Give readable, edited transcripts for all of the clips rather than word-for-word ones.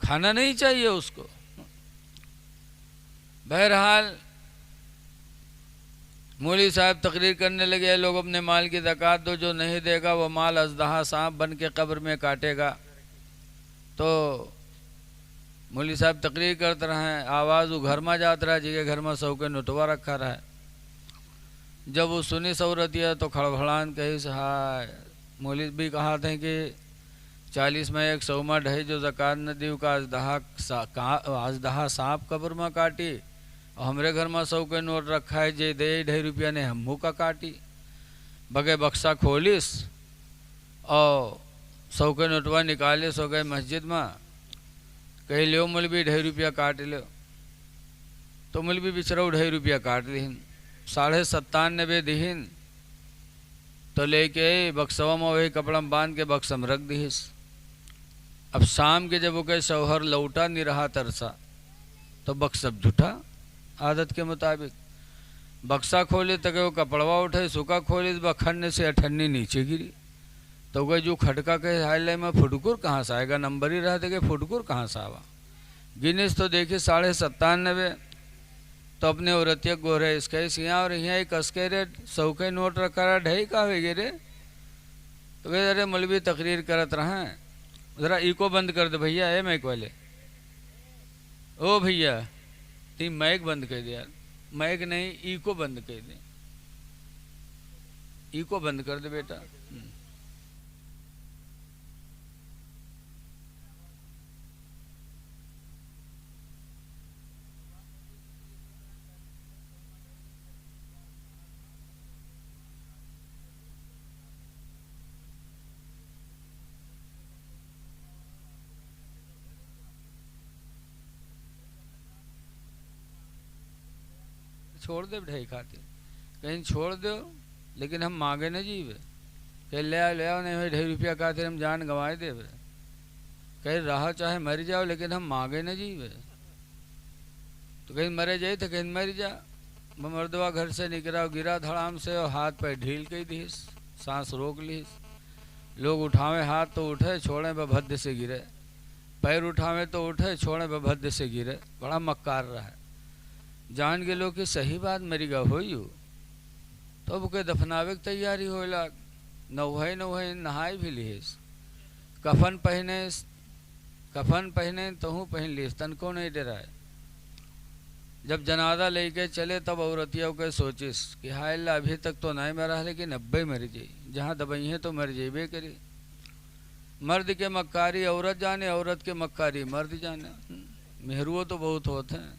کھانا نہیں چاہیے اس کو. بہرحال مولوی صاحب تقریر کرنے لگے, لوگ اپنے مال کی زکوٰۃ دو, جو نہیں دے گا وہ مال اژدہا سانپ بن کے قبر میں کاٹے گا. تو مولوی صاحب تقریر کرتے رہے, آواز وہ گھر میں جاتا رہا جی کے گھر میں سو کے نٹوا رکھا رہا. جب وہ سنی سورتیا تو کھڑبڑان کہی سے ہائے, مولوی بھی کہا تھے کہ 40 میں 100 میں ڈھائی جو زکوٰۃ نہ دیو کا اژدہا سانپ قبر میں کاٹی, اور ہمارے گھر میں 100 کے نوٹ رکھا ہے جے دے 2.5 روپیہ نے ہموں کا کاٹی. بگے بکسا کھولیس اور 100 کے نوٹوا نکالیس, ہو گئے مسجد میں, کہی لیو مولوی 2.5 روپیہ کاٹ لیو. تو مولوی بچرو 2.5 روپیہ کاٹ دہن, 97.5 دہن. تو لے کے بکسوا میں وہی کپڑا باندھ کے بکسم رکھ دیس. اب شام کے جب وہ کہ شوہر لوٹا نہیں رہا ترسا, تو بکسب جھٹا عادت کے مطابق. بکسا کھولے تک وہ کپڑوا اٹھے, سکا کھولے بکھننے سے اٹھنی نیچے گری. تو وہ جو کھٹکا کہ ہائے لے میں فٹکر کہاں سے آئے گا, نمبر ہی رہتے کہ فٹکر کہاں سے آوا. گنیس تو دیکھے 97.5. تو اپنے عورتیہ گورے اس کے سیاں اور یہاں ایک کسکے رے 100 کے نوٹ رکھا رہا, ڈھائی کا ہوئے گے رے. تو کہ ارے مولوی تقریر کرت رہا ہیں, ذرا ایکو بند کر دے بھیا, اے مائک والے, او بھیا تین مائک بند کر دے یار. مائک نہیں, ایکو بند کر دے, ایکو بند کر دے بیٹا. چھوڑ دے ڈھائی کھاتے, کہیں چھوڑ دو لیکن ہم مانگے نہ جیوے. کہ لے آؤ نہیں ہوئے 2.5 روپیہ کھاتے ہم جان گنوائے دے. کہیں رہا چاہے مر جاؤ لیکن ہم مانگے نہ جیوے. تو کہیں مرے جائے تو کہیں مر جا. مردوا گھر سے نکلا, گرا دھڑام سے اور ہاتھ پہ ڈھیل کے دیس, سانس روک لیس. لوگ اٹھاویں ہاتھ تو اٹھے, چھوڑیں بھد سے گرے. پیر اٹھاویں تو اٹھے, چھوڑیں بھد سے گرے. بڑا مکار رہا ہے. جان کے لوگ کی صحیح بات میری گا ہوئی ہو. تو اب کہ دفناوے کی تیاری ہوئے لاگ, نوہے نہائی بھی لیس, کفن پہنے تو ہوں پہن لیس, تن کو نہیں ڈرائے. جب جنازہ لے کے چلے تب عورتیوں کے سوچس کہ ہائے اللہ ابھی تک تو نہیں مرا لیکن ابے مر جائی, جہاں دبئی ہیں تو مر جائی بے کری. مرد کے مکاری عورت جانے, عورت کے مکاری مرد جانے. مہرو تو بہت ہوتے ہیں.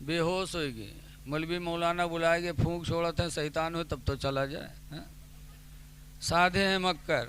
بے ہوش ہوئے گی. مولوی مولانا بلائے گے, پھونک چھوڑتے ہیں شیطان ہوئے تب تو چلا جائے. سادھے ہیں مکر,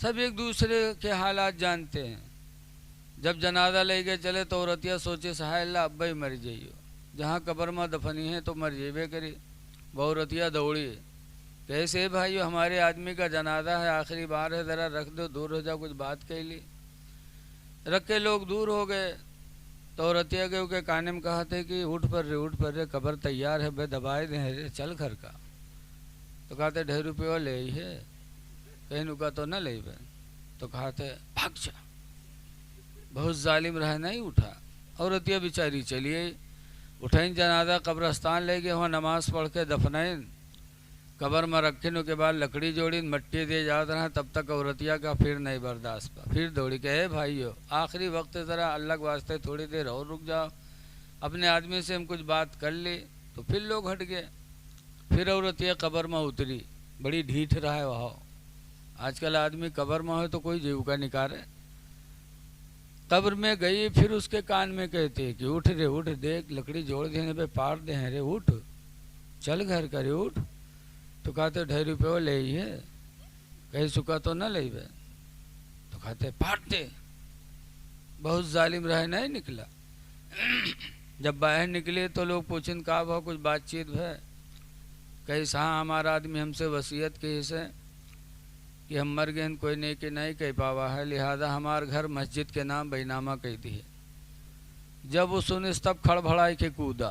سب ایک دوسرے کے حالات جانتے ہیں. جب جنازہ لے کے چلے تو عورتیہ سوچے ہائے اللہ ابا ہی مر جائیو, جہاں قبر میں دفنی ہے تو مر جائے کری. وہ عورتیہ دوڑی, کیسے بھائیو ہمارے آدمی کا جنازہ ہے, آخری بار ہے, ذرا رکھ دو, دور ہو جاؤ, کچھ بات کہہ لی. رکھ کے لوگ دور ہو گئے. تو عورتیہ کے کانے میں کہا تھے کہ اٹھ پر رے, قبر تیار ہے بے, دبائے دیں رے, چل گھر کا. تو کہتے 2.5 روپیہ لے ہی ہے, کہیں نکا تو نہ لے بے. تو کہتے بھاگ جا. بہت ظالم رہ نہیں اٹھا. عورتیہ بیچاری چلیے, اٹھائیں جنازہ قبرستان لے گئے, وہاں نماز پڑھ کے دفنائیں. قبر میں رکھنے کے بعد لکڑی جوڑی, مٹی دے جاتا رہا, تب تک عورتیہ کا پھر نہیں برداشت پا. پھر دوڑی کہ اے بھائیو آخری وقت ذرا اللہ کے واسطے تھوڑی دیر اور رک جاؤ, اپنے آدمی سے ہم کچھ بات کر لی. تو پھر لوگ ہٹ گئے. پھر عورتیہ قبر میں اتری, بڑی ڈھیٹ رہا ہے وہاں. آج کل آدمی قبر میں ہو تو کوئی جیو کا نکارے. قبر میں گئی, پھر اس کے کان میں کہتے کہ اٹھ رے, اٹھ, دیکھ لکڑی جوڑ دینے پہ پاڑ دے ہیں رے, اٹھ چل گھر کا رے, اٹھ. تو کہتے 2.5 روپیہ لے ہی ہے, کہیں سکا تو نہ لے بے. تو کہتے پھاٹ دے. بہت ظالم رہ نہیں نکلا. جب باہر نکلے تو لوگ پوچھیں کہا بھا کچھ بات چیت ہے, کیسا ہمارا آدمی ہم سے وصیت کی سے کہ ہم مر گئے, کوئی نیکی نہیں کہہ پاوا ہے, لہذا ہمار گھر مسجد کے نام بینامہ کہتی ہے. جب وہ سنس تب کھڑ بھڑائی کے کودا,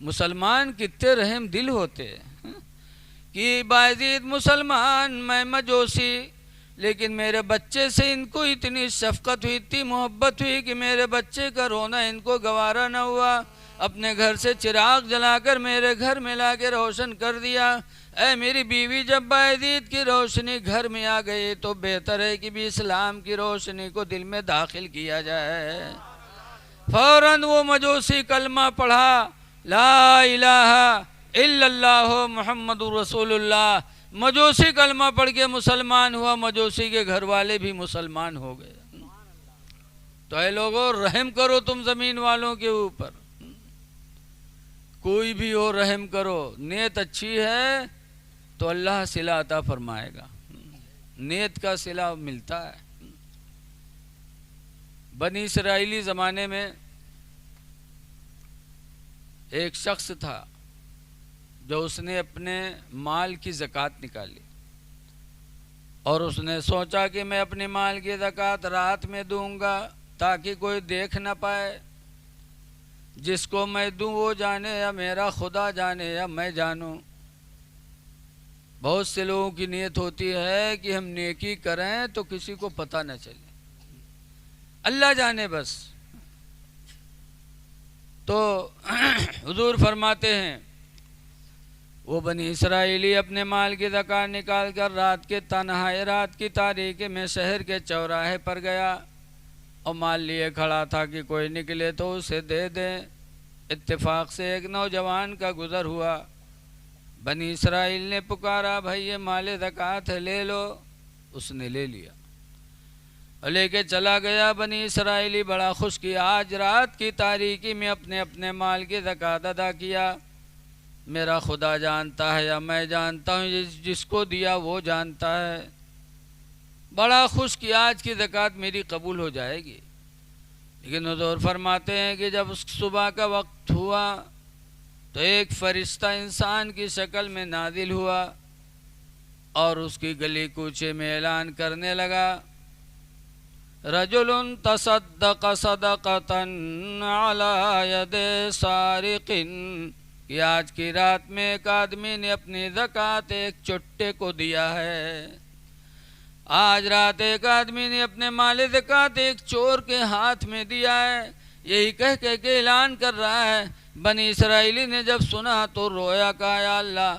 مسلمان کتنے رحم دل ہوتے ہیں کہ باعزید مسلمان میں مجوسی، لیکن میرے بچے سے ان کو اتنی شفقت ہوئی، اتنی محبت ہوئی کہ میرے بچے کا رونا ان کو گوارا نہ ہوا، اپنے گھر سے چراغ جلا کر میرے گھر میں لا کے روشن کر دیا۔ اے میری بیوی، جب باعزید کی روشنی گھر میں آ گئی تو بہتر ہے کہ بھی اسلام کی روشنی کو دل میں داخل کیا جائے۔ فوراً وہ مجوسی کلمہ پڑھا، لا الہ الا اللہ محمد رسول اللہ۔ مجوسی کلمہ پڑھ کے مسلمان ہوا، مجوسی کے گھر والے بھی مسلمان ہو گئے۔ تو اے لوگوں، رحم کرو تم زمین والوں کے اوپر، کوئی بھی ہو رحم کرو۔ نیت اچھی ہے تو اللہ صلہ عطا فرمائے گا، نیت کا صلہ ملتا ہے۔ بنی اسرائیلی زمانے میں ایک شخص تھا جو اس نے اپنے مال کی زکوٰۃ نکالی، اور اس نے سوچا کہ میں اپنے مال کی زکوٰۃ رات میں دوں گا تاکہ کوئی دیکھ نہ پائے، جس کو میں دوں وہ جانے یا میرا خدا جانے یا میں جانوں۔ بہت سے لوگوں کی نیت ہوتی ہے کہ ہم نیکی کریں تو کسی کو پتہ نہ چلے، اللہ جانے بس۔ تو حضور فرماتے ہیں وہ بنی اسرائیلی اپنے مال کی زکوٰۃ نکال کر رات کے تنہائی، رات کی تاریکی میں شہر کے چوراہے پر گیا اور مال لیے کھڑا تھا کہ کوئی نکلے تو اسے دے دیں۔ اتفاق سے ایک نوجوان کا گزر ہوا، بنی اسرائیل نے پکارا، بھائی یہ مال زکوٰۃ ہے، لے لو۔ اس نے لے لیا اور لے کے چلا گیا۔ بنی اسرائیلی بڑا خوش کیا، آج رات کی تاریکی میں اپنے اپنے مال کی زکوٰۃ ادا کیا، میرا خدا جانتا ہے یا میں جانتا ہوں، جس کو دیا وہ جانتا ہے۔ بڑا خوش کیا، آج کی زکوٰۃ میری قبول ہو جائے گی۔ لیکن حضور فرماتے ہیں کہ جب اس صبح کا وقت ہوا تو ایک فرشتہ انسان کی شکل میں نازل ہوا اور اس کی گلی کوچے میں اعلان کرنے لگا، رجل تصدق صدقۃ علی ید سارق، کہ آج کی رات میں ایک آدمی نے اپنی زکوٰۃ ایک چٹے کو دیا ہے۔ آج رات ایک آدمی نے اپنے مال زکوٰۃ ایک چور کے ہاتھ میں دیا ہے۔ یہی کہہ کے اعلان کر رہا ہے۔ بنی اسرائیلی نے جب سنا تو رویا، کہا یا اللہ،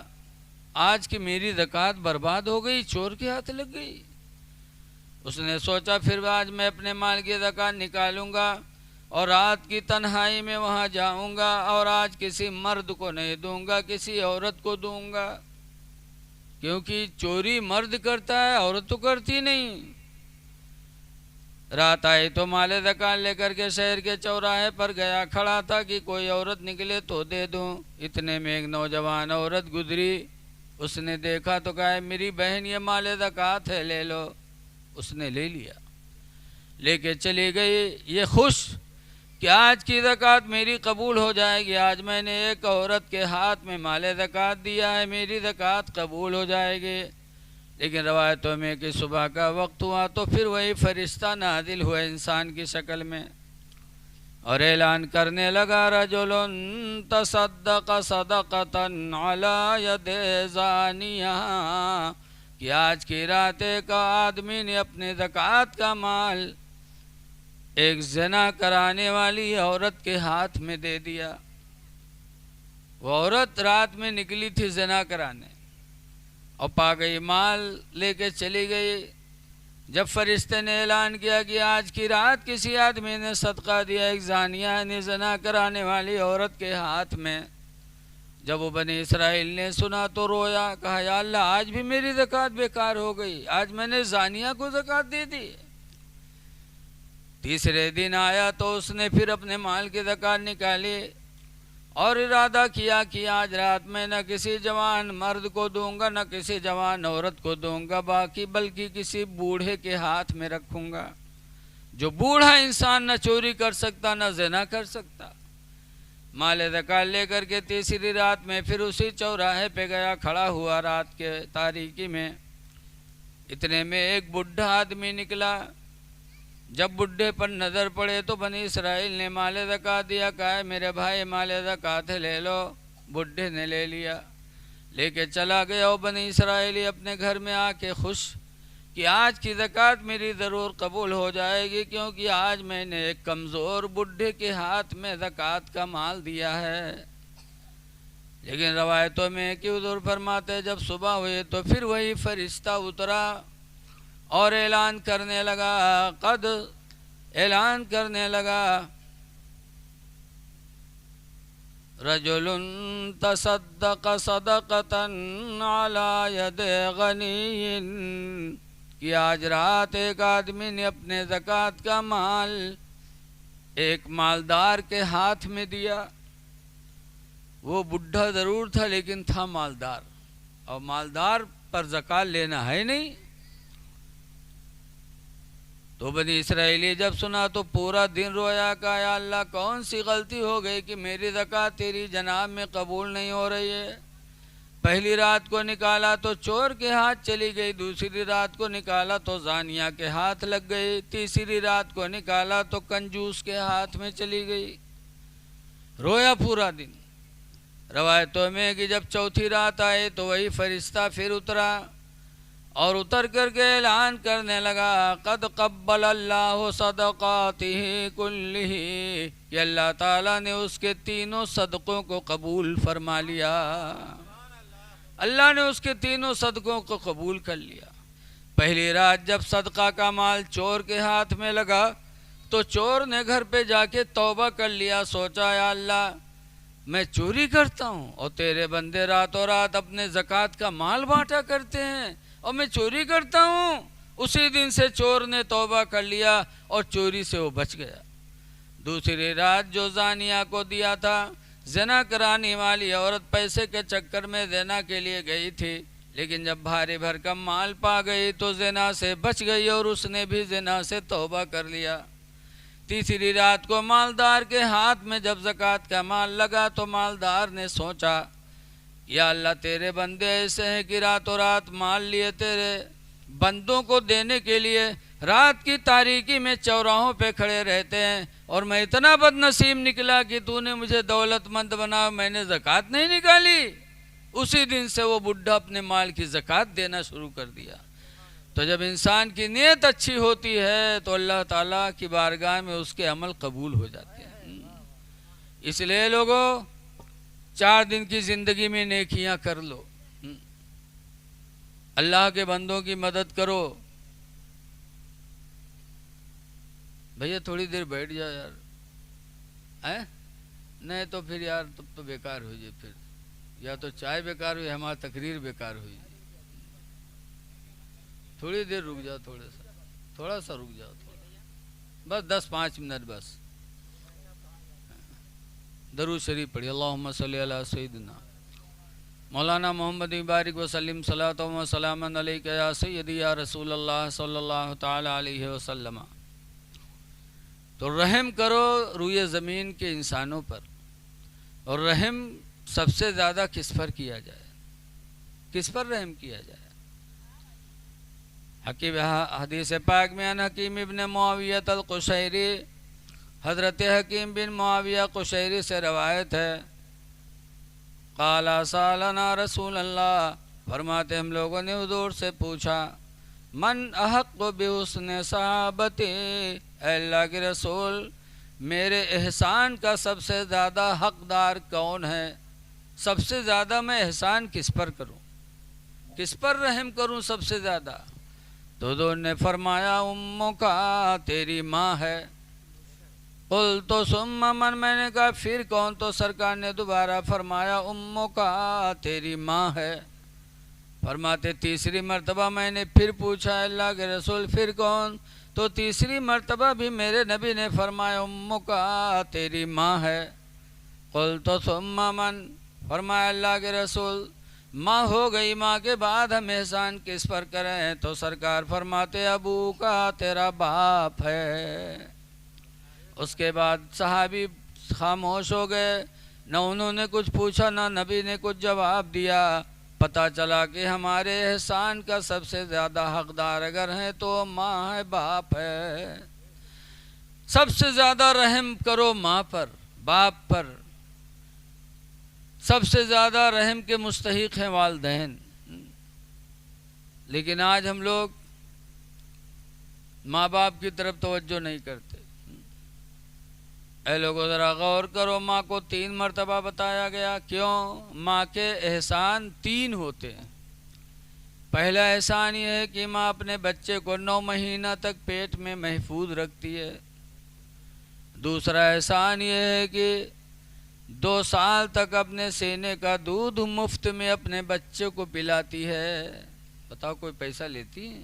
آج کی میری زکوٰۃ برباد ہو گئی، چور کے ہاتھ لگ گئی۔ اس نے سوچا پھر آج میں اپنے مال کی زکوٰۃ نکالوں گا اور رات کی تنہائی میں وہاں جاؤں گا، اور آج کسی مرد کو نہیں دوں گا، کسی عورت کو دوں گا، کیونکہ چوری مرد کرتا ہے، عورت تو کرتی نہیں۔ رات آئی تو مال زکوٰۃ لے کر کے شہر کے چوراہے پر گیا، کھڑا تھا کہ کوئی عورت نکلے تو دے دوں۔ اتنے میں ایک نوجوان عورت گزری، اس نے دیکھا تو کہا، میری بہن یہ مال زکوٰۃ ہے، لے لو۔ اس نے لے لیا، لے کے چلی گئی، یہ خوش کہ آج کی زکوٰۃ میری قبول ہو جائے گی، آج میں نے ایک عورت کے ہاتھ میں مال زکوٰۃ دیا ہے، میری زکوٰۃ قبول ہو جائے گی۔ لیکن روایتوں میں کہ صبح کا وقت ہوا تو پھر وہی فرشتہ نازل ہوا انسان کی شکل میں اور اعلان کرنے لگا، رجل تصدق صدقۃ علی ید زانیہ، کہ آج کی رات ایک آدمی نے اپنے زکوٰۃ کا مال ایک زنا کرانے والی عورت کے ہاتھ میں دے دیا۔ وہ عورت رات میں نکلی تھی زنا کرانے اور پا گئی، مال لے کے چلی گئی۔ جب فرشتے نے اعلان کیا کہ آج کی رات کسی آدمی نے صدقہ دیا ایک زانیہ یعنی زنا کرانے والی عورت کے ہاتھ میں، جب وہ بنی اسرائیل نے سنا تو رویا، کہا یا اللہ، آج بھی میری زکوٰۃ بیکار ہو گئی، آج میں نے زانیہ کو زکوٰۃ دے دی۔ تیسرے دن آیا تو اس نے پھر اپنے مال کی زکوٰۃ نکالی اور ارادہ کیا کہ آج رات میں نہ کسی جوان مرد کو دوں گا، نہ کسی جوان عورت کو دوں گا، بلکہ کسی بوڑھے کے ہاتھ میں رکھوں گا، جو بوڑھا انسان نہ چوری کر سکتا نہ زنا کر سکتا۔ مال زکوٰۃ لے کر کے تیسری رات میں پھر اسی چوراہے پہ گیا، کھڑا ہوا رات کے تاریکی میں۔ اتنے میں ایک بوڑھا آدمی نکلا، جب بڈھے پر نظر پڑے تو بنی اسرائیل نے مال زکوٰۃ دیا، کہا میرے بھائی مال زکوٰۃ ہے لے لو۔ بڈھے نے لے لیا، لے کے چلا گیا۔ اور بنی اسرائیلی اپنے گھر میں آ کے خوش کہ آج کی زکوٰۃ میری ضرور قبول ہو جائے گی، کیونکہ آج میں نے ایک کمزور بڈھے کے ہاتھ میں زکوٰۃ کا مال دیا ہے۔ لیکن روایتوں میں کہ حضور فرماتے جب صبح ہوئی تو پھر وہی فرشتہ اترا اور اعلان کرنے لگا رجل تصدق صدقة على يد غنی، کہ آج رات ایک آدمی نے اپنے زکوٰۃ کا مال ایک مالدار کے ہاتھ میں دیا۔ وہ بڈھا ضرور تھا لیکن تھا مالدار، اور مالدار پر زکوٰۃ لینا ہے نہیں۔ تو بنی اسرائیلی جب سنا تو پورا دن رویا، کہا یا اللہ کون سی غلطی ہو گئی کہ میری زکوٰۃ تیری جناب میں قبول نہیں ہو رہی ہے۔ پہلی رات کو نکالا تو چور کے ہاتھ چلی گئی، دوسری رات کو نکالا تو زانیہ کے ہاتھ لگ گئی، تیسری رات کو نکالا تو کنجوس کے ہاتھ میں چلی گئی۔ رویا پورا دن۔ روایتوں میں کہ جب چوتھی رات آئے تو وہی فرشتہ پھر اترا اور اتر کر کے اعلان کرنے لگا قد قبل اللہ صدقاتہ کلہ، کہ اللہ تعالیٰ نے اس کے تینوں صدقوں کو قبول فرما لیا۔ اللہ نے اس کے تینوں صدقوں کو قبول کر لیا۔ پہلی رات جب صدقہ کا مال چور کے ہاتھ میں لگا تو چور نے گھر پہ جا کے توبہ کر لیا، سوچا یا اللہ میں چوری کرتا ہوں اور تیرے بندے راتوں رات اپنے زکوٰۃ کا مال بانٹا کرتے ہیں اور میں چوری کرتا ہوں۔ اسی دن سے چور نے توبہ کر لیا اور چوری سے وہ بچ گیا۔ دوسری رات جو زانیہ کو دیا تھا، زنا کرانے والی عورت پیسے کے چکر میں زنا کے لیے گئی تھی، لیکن جب بھاری بھرکم مال پا گئی تو زنا سے بچ گئی اور اس نے بھی زنا سے توبہ کر لیا۔ تیسری رات کو مالدار کے ہاتھ میں جب زکوٰۃ کا مال لگا تو مالدار نے سوچا یا اللہ تیرے بندے ایسے ہیں کہ راتوں رات مال لیے تیرے بندوں کو دینے کے لیے رات کی تاریکی میں چوراہوں پہ کھڑے رہتے ہیں، اور میں اتنا بد نصیب نکلا کہ تو نے مجھے دولت مند بنا، میں نے زکوٰۃ نہیں نکالی۔ اسی دن سے وہ بڈھا اپنے مال کی زکوٰۃ دینا شروع کر دیا۔ تو جب انسان کی نیت اچھی ہوتی ہے تو اللہ تعالیٰ کی بارگاہ میں اس کے عمل قبول ہو جاتے ہیں۔ اس لیے لوگوں 4 دن کی زندگی میں نیکیاں کر لو، اللہ کے بندوں کی مدد کرو۔ بھیا تھوڑی دیر بیٹھ جاؤ یار، نہیں تو پھر یار تب تو بیکار ہو جائے، پھر یا تو چائے بیکار ہوئی ہماری تقریر بیکار ہوئی۔ تھوڑی دیر رک جاؤ، تھوڑا سا رک جاؤ، بس 10-5 منٹ بس۔ درود شریف پڑھی، اللہم صلی علی سیدنا مولانا محمد بارک وسلم صلاۃ و سلام علیک یا سیدی یا رسول اللہ صلی اللہ تعالی علیہ وسلم۔ تو رحم کرو روئے زمین کے انسانوں پر، اور رحم سب سے زیادہ کس پر کیا جائے، کس پر رحم کیا جائے؟ حدیث پاک میں ان حکیم ابن معاویہ القشیری، حضرت حکیم بن معاویہ قشیری سے روایت ہے، قال سالنا رسول اللہ، فرماتے ہم لوگوں نے حضور سے پوچھا من احق بحسن صحابتی، اے اللہ کے رسول میرے احسان کا سب سے زیادہ حقدار کون ہے؟ سب سے زیادہ میں احسان کس پر کروں، کس پر رحم کروں سب سے زیادہ؟ تو حضور نے فرمایا امک کا، تیری ماں ہے۔ قلت ثم من، میں نے کہا پھر کون؟ تو سرکار نے دوبارہ فرمایا امک کا، تیری ماں ہے۔ فرماتے تیسری مرتبہ میں نے پھر پوچھا اللہ کے رسول پھر کون؟ تو تیسری مرتبہ بھی میرے نبی نے فرمایا امک کا، تیری ماں ہے۔ قلت ثم من، فرمایا اللہ کے رسول ماں ہو گئی، ماں کے بعد ہم احسان کس پر کریں؟ تو سرکار فرماتے ابو کا، تیرا باپ ہے۔ اس کے بعد صحابی خاموش ہو گئے، نہ انہوں نے کچھ پوچھا نہ نبی نے کچھ جواب دیا۔ پتہ چلا کہ ہمارے احسان کا سب سے زیادہ حقدار اگر ہیں تو ماں ہے، باپ ہے۔ سب سے زیادہ رحم کرو ماں پر، باپ پر، سب سے زیادہ رحم کے مستحق ہیں والدین۔ لیکن آج ہم لوگ ماں باپ کی طرف توجہ نہیں کرتے۔ اے لوگوں ذرا غور کرو، ماں کو 3 مرتبہ بتایا گیا، کیوں؟ ماں کے احسان 3 ہوتے ہیں۔ پہلا احسان یہ ہے کہ ماں اپنے بچے کو 9 مہینہ تک پیٹ میں محفوظ رکھتی ہے۔ دوسرا احسان یہ ہے کہ 2 سال تک اپنے سینے کا دودھ مفت میں اپنے بچے کو پلاتی ہے۔ بتاؤ کوئی پیسہ لیتی ہے؟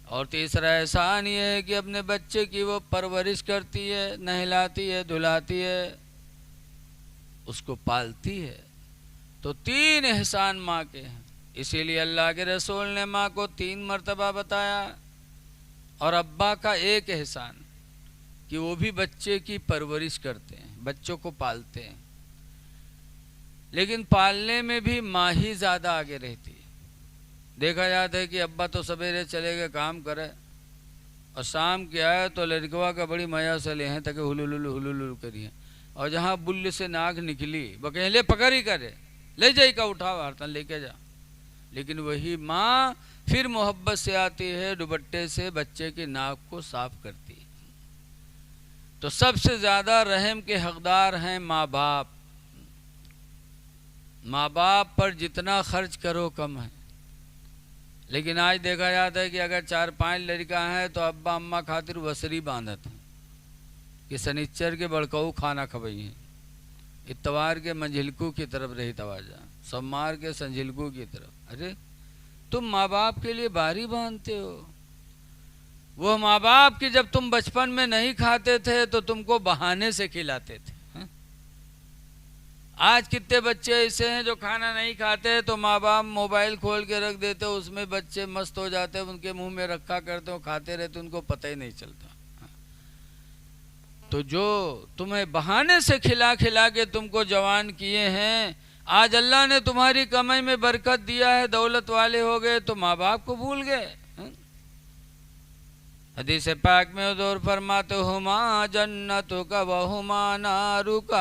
اور تیسرا احسان یہ ہے کہ اپنے بچے کی وہ پرورش کرتی ہے، نہلاتی ہے، دھلاتی ہے، اس کو پالتی ہے۔ تو 3 احسان ماں کے ہیں، اسی لیے اللہ کے رسول نے ماں کو 3 مرتبہ بتایا۔ اور ابا کا 1 احسان کہ وہ بھی بچے کی پرورش کرتے ہیں، بچوں کو پالتے ہیں، لیکن پالنے میں بھی ماں ہی زیادہ آگے رہتی ہے۔ دیکھا جاتا ہے کہ ابا تو سویرے چلے گئے کام کرے، اور شام کے آئے تو لڑکوا کا بڑی مزہ سے لے ہیں تاکہ ہلو کریے، اور جہاں بل سے ناک نکلی بکیلے پکڑ ہی کرے، لے جائی کا اٹھا وارتن لے کے جا۔ لیکن وہی ماں پھر محبت سے آتی ہے، دوپٹے سے بچے کی ناک کو صاف کرتی ہے۔ تو سب سے زیادہ رحم کے حقدار ہیں ماں باپ۔ ماں باپ پر جتنا خرچ کرو کم ہے۔ لیکن آج دیکھا جاتا ہے کہ اگر 4-5 لڑکا ہیں تو ابا اماں خاطر وسری باندھت ہیں کہ سنیچر کے بڑکاؤ کھانا کھبئی ہیں، اتوار کے منجھلکو کی طرف رہی توجہ، سوموار کے سنجھلکو کی طرف۔ ارے تم ماں باپ کے لیے باری باندھتے ہو۔ وہ ماں باپ کی جب تم بچپن میں نہیں کھاتے تھے تو تم کو بہانے سے کھلاتے تھے۔ آج کتنے بچے ایسے ہیں جو کھانا نہیں کھاتے تو ماں باپ موبائل کھول کے رکھ دیتے، اس میں بچے مست ہو جاتے، ان کے منہ میں رکھا کرتے، کھاتے رہتے، ان کو پتہ ہی نہیں چلتا۔ تو جو تمہیں بہانے سے کھلا کھلا کے تم کو جوان کیے ہیں، آج اللہ نے تمہاری کمائی میں برکت دیا ہے، دولت والے ہو گئے تو ماں باپ کو بھول گئے۔ حدیث پاک میں حضور فرماتے ہما جنتک وہما نارک،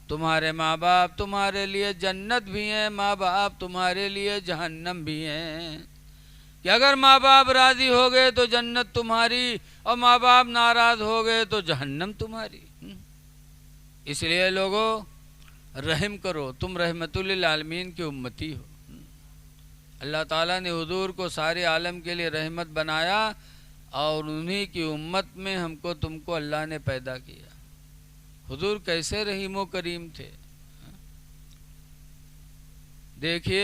تمہارے ماں باپ تمہارے لیے جنت بھی ہیں، ماں باپ تمہارے لیے جہنم بھی ہیں۔ کہ اگر ماں باپ راضی ہو گئے تو جنت تمہاری، اور ماں باپ ناراض ہو گئے تو جہنم تمہاری۔ اس لیے لوگوں رحم کرو، تم رحمت للعالمین کی امتی ہو۔ اللہ تعالیٰ نے حضور کو سارے عالم کے لیے رحمت بنایا، اور انہی کی امت میں ہم کو تم کو اللہ نے پیدا کیا۔ حضور کیسے رحیم و کریم تھے۔ دیکھیے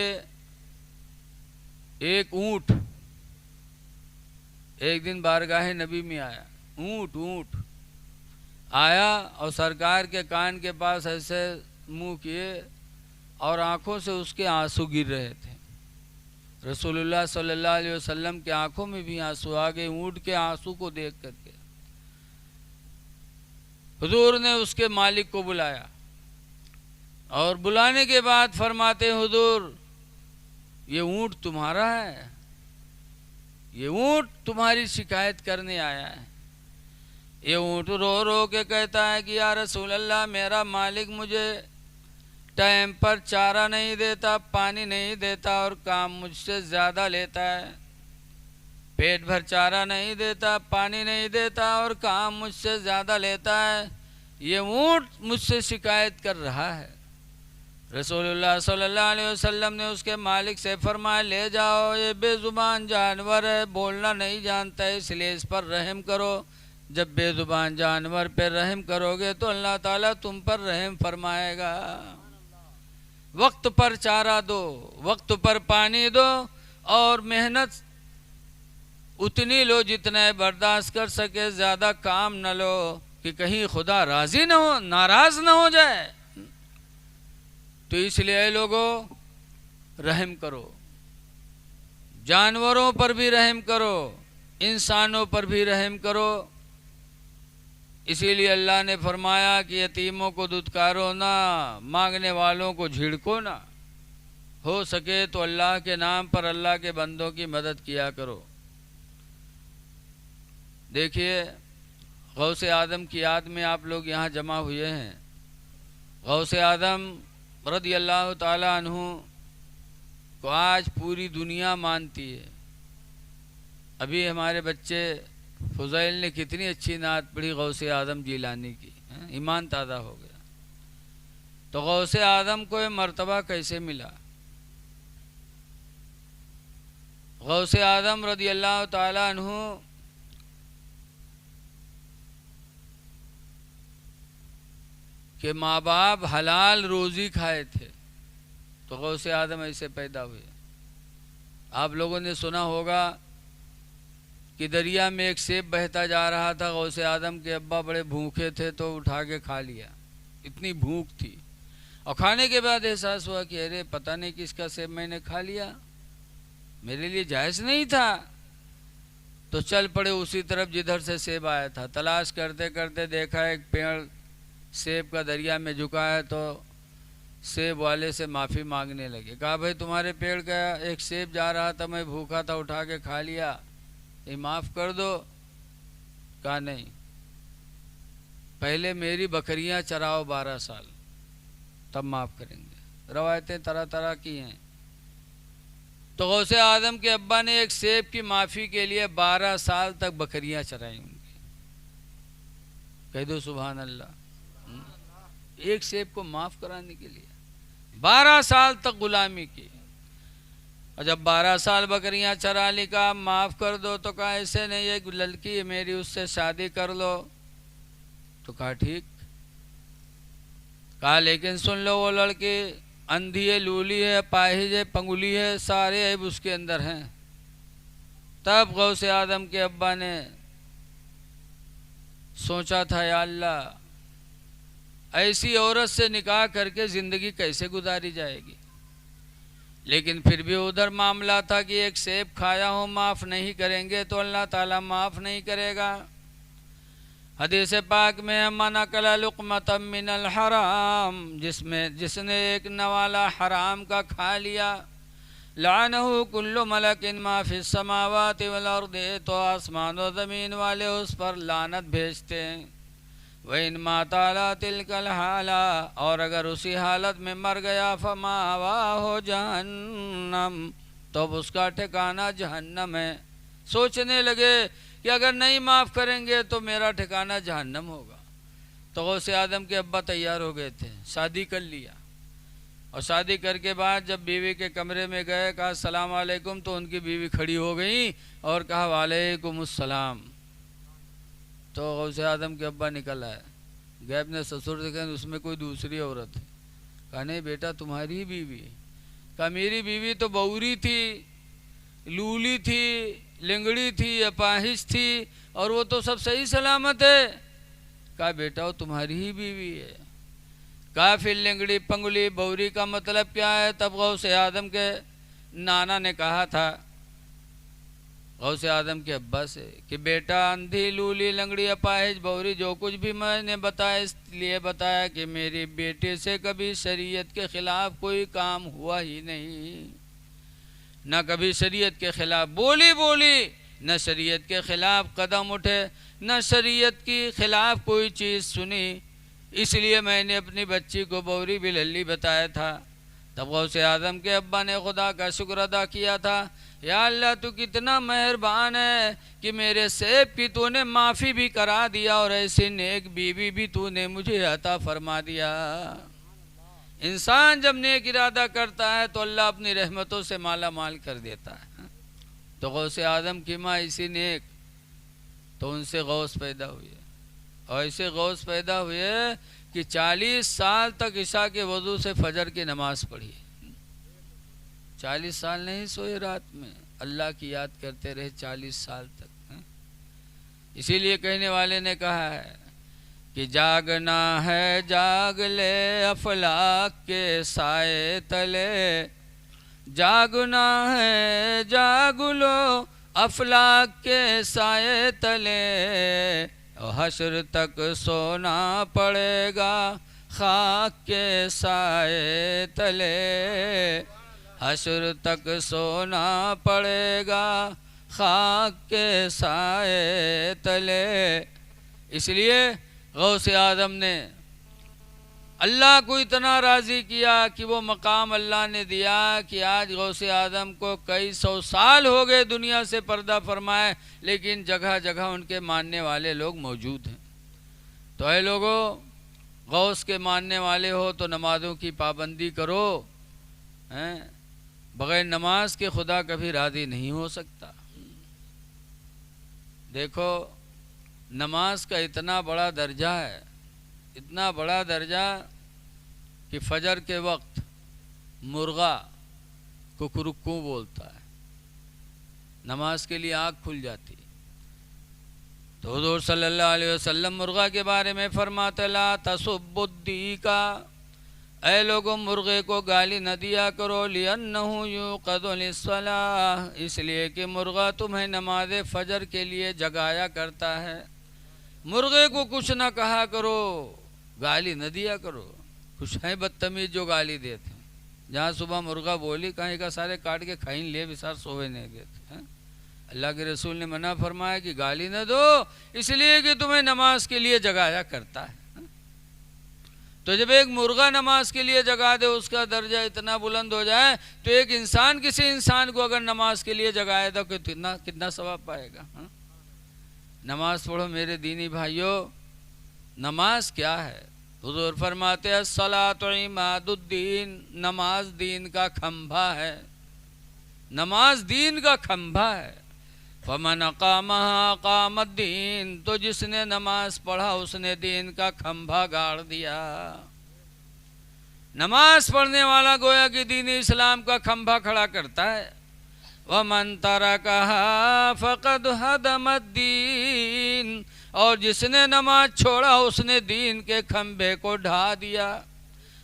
ایک اونٹ ایک دن بارگاہ نبی میں آیا، اونٹ آیا اور سرکار کے کان کے پاس ایسے منہ کیے اور آنکھوں سے اس کے آنسو گر رہے تھے۔ رسول اللہ صلی اللہ علیہ وسلم کے آنکھوں میں بھی آنسو آ گئے اونٹ کے آنسو کو دیکھ کر کے۔ حضور نے اس کے مالک کو بلایا، اور بلانے کے بعد فرماتے حضور یہ اونٹ تمہارا ہے، یہ اونٹ تمہاری شکایت کرنے آیا ہے۔ یہ اونٹ رو رو کے کہتا ہے کہ یا رسول اللہ، میرا مالک مجھے ٹائم پر چارہ نہیں دیتا، پانی نہیں دیتا، اور کام مجھ سے زیادہ لیتا ہے۔ پیٹ بھر چارہ نہیں دیتا، پانی نہیں دیتا، اور کام مجھ سے زیادہ لیتا ہے۔ یہ اونٹ مجھ سے شکایت کر رہا ہے۔ رسول اللہ صلی اللہ علیہ وسلم نے اس کے مالک سے فرمایا لے جاؤ، یہ بے زبان جانور ہے، بولنا نہیں جانتا ہے، اس لیے اس پر رحم کرو۔ جب بے زبان جانور پہ رحم کرو گے تو اللہ تعالیٰ تم پر رحم فرمائے گا۔ وقت پر چارہ دو، وقت پر پانی دو، اور محنت اتنی لو جتنا برداشت کر سکے، زیادہ کام نہ لو کہ کہیں خدا راضی نہ ہو، ناراض نہ ہو جائے۔ تو اس لیے لوگوں رحم کرو، جانوروں پر بھی رحم کرو، انسانوں پر بھی رحم کرو۔ اسی لیے اللہ نے فرمایا کہ یتیموں کو دھتکارو نہ، مانگنے والوں کو جھڑکو نہ، ہو سکے تو اللہ کے نام پر اللہ کے بندوں کی مدد کیا کرو۔ دیکھیے غوث اعظم کی یاد میں آپ لوگ یہاں جمع ہوئے ہیں. غوث اعظم رضی اللہ تعالی عنہ کو آج پوری دنیا مانتی ہے. ابھی ہمارے بچے فضیل نے کتنی اچھی نعت پڑھی غوث اعظم جیلانی کی، ایمان تازہ ہو گیا. تو غوث اعظم کو یہ مرتبہ کیسے ملا؟ غوث اعظم رضی اللہ تعالی عنہ کہ ماں باپ حلال روزی کھائے تھے تو غوث اعظم ایسے پیدا ہوئے. آپ لوگوں نے سنا ہوگا کہ دریا میں ایک سیب بہتا جا رہا تھا، غوث اعظم کے ابا بڑے بھوکے تھے تو اٹھا کے کھا لیا، اتنی بھوک تھی. اور کھانے کے بعد احساس ہوا کہ ارے پتہ نہیں کس کا سیب میں نے کھا لیا، میرے لیے جائز نہیں تھا. تو چل پڑے اسی طرف جدھر سے سیب آیا تھا. تلاش کرتے کرتے دیکھا ایک پیڑ سیب کا دریا میں جھکا ہے تو سیب والے سے معافی مانگنے لگے. کہا بھائی تمہارے پیڑ کا ایک سیب جا رہا تھا، میں بھوکا تھا اٹھا کے کھا لیا، یہ معاف کر دو. کہا نہیں، پہلے میری بکریاں چراؤ 12 سال تب معاف کریں گے. روایتیں طرح طرح کی ہیں. تو غوث اعظم کے ابا نے ایک سیب کی معافی کے لیے 12 سال تک بکریاں چرائیں ان کی. کہہ دو سبحان اللہ. ایک سیب کو معاف کرانے کے لیے 12 سال تک غلامی کی. اور جب 12 سال بکریاں چرا لی، کہا معاف کر دو. تو کہا ایسے نہیں، ایک لڑکی ہے میری، اس سے شادی کر لو. تو کہا ٹھیک. کہا لیکن سن لو، وہ لڑکی اندھی ہے، لولی ہے، پاہج ہے، پنگلی ہے، سارے عیب اس کے اندر ہیں. تب غوث اعظم کے ابا نے سوچا تھا یا اللہ ایسی عورت سے نکاح کر کے زندگی کیسے گزاری جائے گی. لیکن پھر بھی ادھر معاملہ تھا کہ ایک سیب کھایا ہو، معاف نہیں کریں گے تو اللہ تعالیٰ معاف نہیں کرے گا. حدیث پاک میں من اکل لقمۃ من الحرام، جس نے ایک نوالا حرام کا کھا لیا، لعنہ کل ملک ما فی السماوات والارض، تو آسمان و زمین والے اس پر لعنت بھیجتے ہیں. وَإِن مَاتَ عَلَىٰ تِلْكَ الْحَالَةِ، اور اگر اسی حالت میں مر گیا، فَمَأْوَاهُ جَهَنَّمُ، تو اب اس کا ٹھکانہ جہنم ہے. سوچنے لگے کہ اگر نہیں معاف کریں گے تو میرا ٹھکانہ جہنم ہوگا. تو غوث اعظم کے ابا تیار ہو گئے تھے، شادی کر لیا. اور شادی کر کے بعد جب بیوی کے کمرے میں گئے، کہا السلام علیکم، تو ان کی بیوی کھڑی ہو گئی اور کہا وعلیکم السلام. تو غوث اعظم کے ابا نکل آئے، گئے اپنے سسر سے کہیں اس میں کوئی دوسری عورت ہے. کہا نہیں بیٹا تمہاری ہی بیوی ہے. کہا میری بیوی تو بوری تھی، لولی تھی، لنگڑی تھی، اپاہج تھی، اور وہ تو سب صحیح سلامت ہے. کہا بیٹا وہ تمہاری ہی بیوی ہے. کہا پھر لنگڑی پنگلی بوری کا مطلب کیا ہے؟ تب غوث اعظم کے نانا نے کہا تھا غوث اعظم کے ابا سے کہ بیٹا اندھی لولی لنگڑی اپاہج بوری جو کچھ بھی میں نے بتایا اس لیے بتایا کہ میری بیٹے سے کبھی شریعت کے خلاف کوئی کام ہوا ہی نہیں، نہ کبھی شریعت کے خلاف بولی، نہ شریعت کے خلاف قدم اٹھے، نہ شریعت کی خلاف کوئی چیز سنی. اس لیے میں نے اپنی بچی کو بوری بللی بتایا تھا. تب غوث اعظم کے ابا نے خدا کا شکر ادا کیا تھا، یا اللہ تو کتنا مہربان ہے کہ میرے سیب کی تو نے معافی بھی کرا دیا اور ایسی نیک بیوی بھی تو نے مجھے عطا فرما دیا. انسان جب نیک ارادہ کرتا ہے تو اللہ اپنی رحمتوں سے مالا مال کر دیتا ہے. تو غوث اعظم کی ماں اسی نیک، تو ان سے غوث پیدا ہوئے، اور ایسے غوث پیدا ہوئے کہ 40 سال تک عشاء کے وضو سے فجر کی نماز پڑھی. 40 سال نہیں سوئے رات میں، اللہ کی یاد کرتے رہے 40 سال تک. اسی لیے کہنے والے نے کہا ہے کہ جاگنا ہے جاگ لے افلاک کے سائے تلے، جاگنا ہے جاگ لو افلاک کے سائے تلے، حشر تک سونا پڑے گا خاک کے سائے تلے، حشر تک سونا پڑے گا خاک کے سائے تلے. اس لیے غوث اعظم نے اللہ کو اتنا راضی کیا کہ وہ مقام اللہ نے دیا کہ آج غوث اعظم کو کئی سو سال ہو گئے دنیا سے پردہ فرمائے، لیکن جگہ جگہ ان کے ماننے والے لوگ موجود ہیں۔ تو اے لوگوں، غوث کے ماننے والے ہو تو نمازوں کی پابندی کرو، بغیر نماز کے خدا کبھی راضی نہیں ہو سکتا۔ دیکھو نماز کا اتنا بڑا درجہ ہے، اتنا بڑا درجہ کہ فجر کے وقت مرغا ککرکوں بولتا ہے، نماز کے لیے آنکھ کھل جاتی۔ تو حضور صلی اللہ علیہ وسلم مرغا کے بارے میں فرماتے لا تسبوا الدیکا، اے لوگوں مرغے کو گالی نہ دیا کرو، لِأَنَّهُ يُوقَظُ لِلصَّلَاةِ، اس لیے کہ مرغا تمہیں نماز فجر کے لیے جگایا کرتا ہے۔ مرغے کو کچھ نہ کہا کرو، گالی نہ دیا کرو۔ کچھ ہیں بدتمیز جو گالی دیتے ہیں، جہاں صبح مرغا بولی کہیں کا سارے کاٹ کے کھائیں لے بسار سوئے نہیں دیتے ہیں۔ اللہ کے رسول نے منع فرمایا کہ گالی نہ دو، اس لیے کہ تمہیں نماز کے لیے جگایا کرتا ہے۔ تو جب ایک مرغا نماز کے لیے جگا دے، اس کا درجہ اتنا بلند ہو جائے، تو ایک انسان کسی انسان کو اگر نماز کے لیے جگائے تو کتنا ثواب پائے گا۔ نماز پڑھو میرے دینی بھائیوں۔ نماز کیا ہے؟ حضور فرماتے ہیں الصلاۃ عماد الدین، نماز دین کا کھمبا ہے، نماز دین کا کھمبا ہے۔ فمن اقامها اقام الدین، تو جس نے نماز پڑھا اس نے دین کا کھمبا گاڑ دیا۔ نماز پڑھنے والا گویا کہ دین اسلام کا کھمبا کھڑا کرتا ہے۔ ومن ترکها فقد هدم الدین، اور جس نے نماز چھوڑا اس نے دین کے کھمبے کو ڈھا دیا۔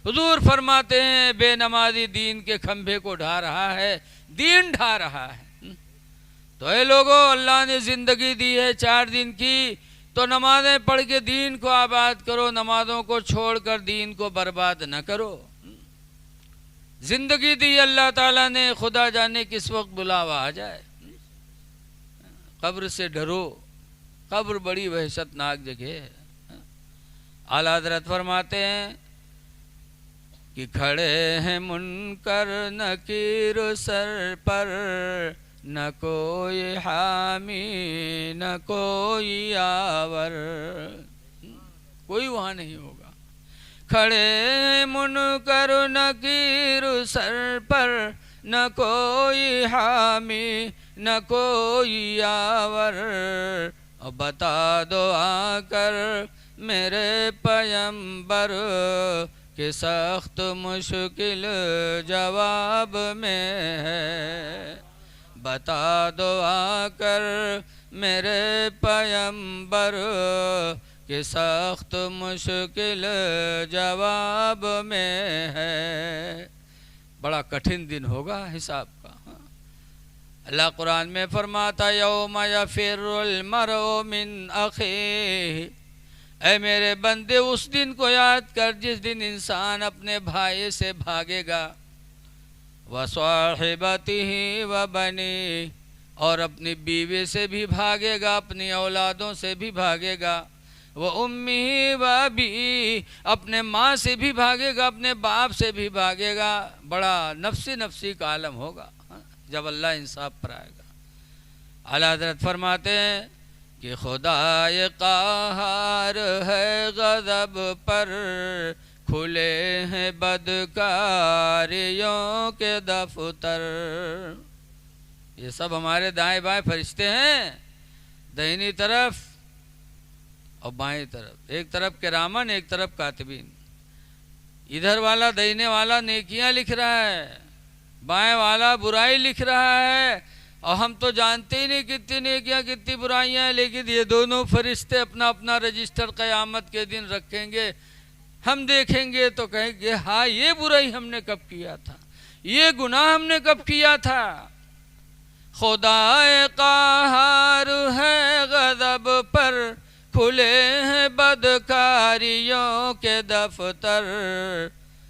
حضور فرماتے ہیں بے نمازی دین کے کھمبے کو ڈھا رہا ہے، دین ڈھا رہا ہے۔ تو اے لوگوں، اللہ نے زندگی دی ہے 4 دن کی، تو نمازیں پڑھ کے دین کو آباد کرو، نمازوں کو چھوڑ کر دین کو برباد نہ کرو۔ زندگی دی اللہ تعالیٰ نے، خدا جانے کس وقت بلاوا آ جائے۔ قبر سے ڈرو، قبر بڑی وحشت ناک جگہ ہے۔ اعلیٰ حضرت فرماتے ہیں کہ کھڑے ہیں منکر نکیر سر پر، نہ کوئی حامی نہ کوئی آور، کوئی وہاں نہیں ہوگا۔ کھڑے ہیں منکر نکیر سر پر، نہ کوئی حامی نہ کوئی آور، اور بتا دو آ کر میرے پیمبر کہ سخت مشکل جواب میں ہے۔ بتا دو آ کر میرے پیمبر کہ سخت مشکل جواب میں ہے۔ بڑا کٹھن دن ہوگا حساب کا۔ اللہ قرآن میں فرماتا یوم یفر المرء من اخیہ، اے میرے بندے اس دن کو یاد کر جس دن انسان اپنے بھائی سے بھاگے گا، وَصَاحِبَتِهِ وَبَنِيهِ، اور اپنی بیوی سے بھی بھاگے گا، اپنی اولادوں سے بھی بھاگے گا، وَأُمِّهِ وَأَبِيهِ، اپنے ماں سے بھی بھاگے گا، اپنے باپ سے بھی بھاگے گا۔ بڑا نفسی کا عالم ہوگا جب اللہ انصاف پر آئے گا۔ اعلیٰ حضرت فرماتے ہیں کہ خدائے قہار ہے غضب پر، کھلے ہیں بدکاریوں کے دفتر۔ یہ سب ہمارے دائیں بائیں فرشتے ہیں، دہنی طرف اور بائیں طرف، ایک طرف کرامن ایک طرف کاتبین۔ ادھر والا دہنے والا نیکیاں لکھ رہا ہے، بائیں والا برائی لکھ رہا ہے، اور ہم تو جانتے ہی نہیں کتنی نیکیاں کتنی برائیاں ہیں، لیکن یہ دونوں فرشتے اپنا اپنا رجسٹر قیامت کے دن رکھیں گے۔ ہم دیکھیں گے تو کہیں گے ہاں یہ برائی ہم نے کب کیا تھا، یہ گناہ ہم نے کب کیا تھا۔ خدائے قہار ہے غضب پر، کھلے ہیں بدکاریوں کے دفتر،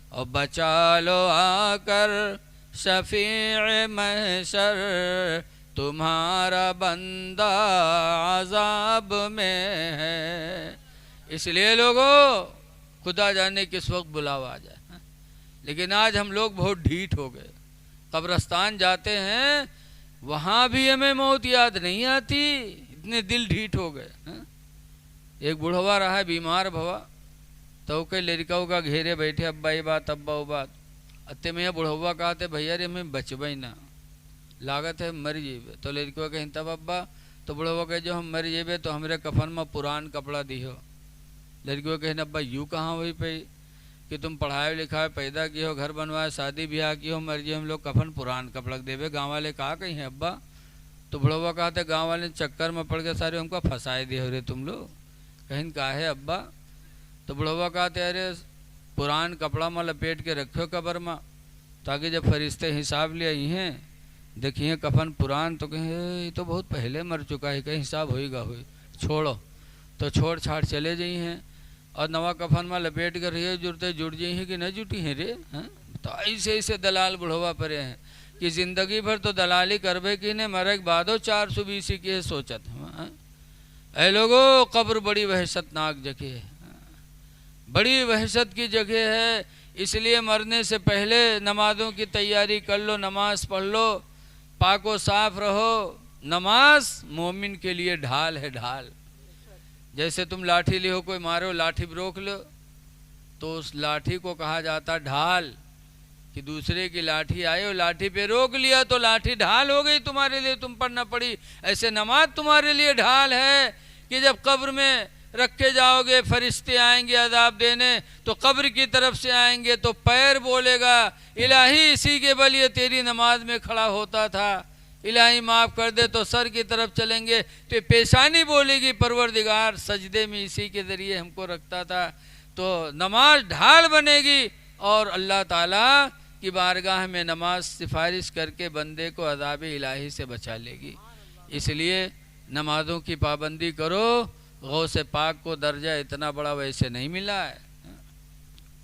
اور بچا لو آ کر شفیع محشر تمہارا بندہ عذاب میں ہے. اس لیے لوگوں خدا جانے کس وقت بلاوا آ جائے. لیکن آج ہم لوگ بہت ڈھیٹ ہو گئے. قبرستان جاتے ہیں وہاں بھی ہمیں موت یاد نہیں آتی، اتنے دل ڈھیٹ ہو گئے. ایک بڑھوا رہا ہے بیمار بھوا تو کہ لڑکاؤں کا گھیرے بیٹھے ابا یہ بات ابا وہ بات. اتے میں بڑھوا کہتے بھیا رے میں بچبئی نہ لاگت ہے مر جیبے. تو لڑکوں کہ تب ابا تو بڑھوا کہ جو ہم مر جیبے تو ہمارے کفن میں پران کپڑا دیہو. لڑکیوں کہ ابا یوں کہاں ہوئی پہ کہ تم پڑھائے لکھائے پیدا کی ہو گھر بنوائے شادی بیاہ کی ہو مر جی ہم لوگ کفن پران کپڑا دے بے. گاؤں والے کہا کہیں ہیں ابا. تو بڑھوا کہتے گاؤں والے چکر میں پڑ کے سارے ہم کو پھنسائے دے ہو رے تم لوگ. کہیں کہا ہے ابا. تو بڑھوا کہتے ارے پران کپڑا میں لپیٹ کے رکھو قبر میں تاکہ جب فرشتے حساب لے آئی ہیں دیکھیے کفن پران تو کہیں یہ تو بہت پہلے مر چکا ہے کہیں حساب ہوئی گا ہوئی چھوڑو. تو چھوڑ چھاڑ چلے جائی ہیں اور نوا کفن میں لپیٹ کر رہی جڑتے جڑ جائی ہیں کہ نہ جٹی ہیں رے. تو ایسے ایسے دلال بڑھوا پڑے ہیں کہ زندگی بھر تو دلالی کربے کی نے مرے کے بعدو 420 کی سوچت. اے لوگو قبر بڑی وحشت ناک جگہ ہے، بڑی وحشت کی جگہ ہے. اس لیے مرنے سے پہلے نمازوں کی تیاری کر لو، نماز پڑھ لو، پاک و صاف رہو. نماز مومن کے لیے ڈھال ہے ڈھال. جیسے تم لاٹھی لے ہو کوئی مارو لاٹھی پہ روک لو تو اس لاٹھی کو کہا جاتا ڈھال. کہ دوسرے کی لاٹھی آئے اور لاٹھی پہ روک لیا تو لاٹھی ڈھال ہو گئی تمہارے لیے، تم پر نہ پڑی. ایسے نماز تمہارے لیے ڈھال ہے کہ جب قبر میں رکھے جاؤ گے فرشتے آئیں گے عذاب دینے تو قبر کی طرف سے آئیں گے تو پیر بولے گا الہی اسی کے بل یہ تیری نماز میں کھڑا ہوتا تھا، الہی معاف کر دے. تو سر کی طرف چلیں گے تو پیشانی بولے گی پروردگار سجدے میں اسی کے ذریعے ہم کو رکھتا تھا. تو نماز ڈھال بنے گی اور اللہ تعالیٰ کی بارگاہ میں نماز سفارش کر کے بندے کو عذاب الہی سے بچا لے گی. اس لیے نمازوں کی پابندی کرو. غوث پاک کو درجہ اتنا بڑا ویسے نہیں ملا ہے،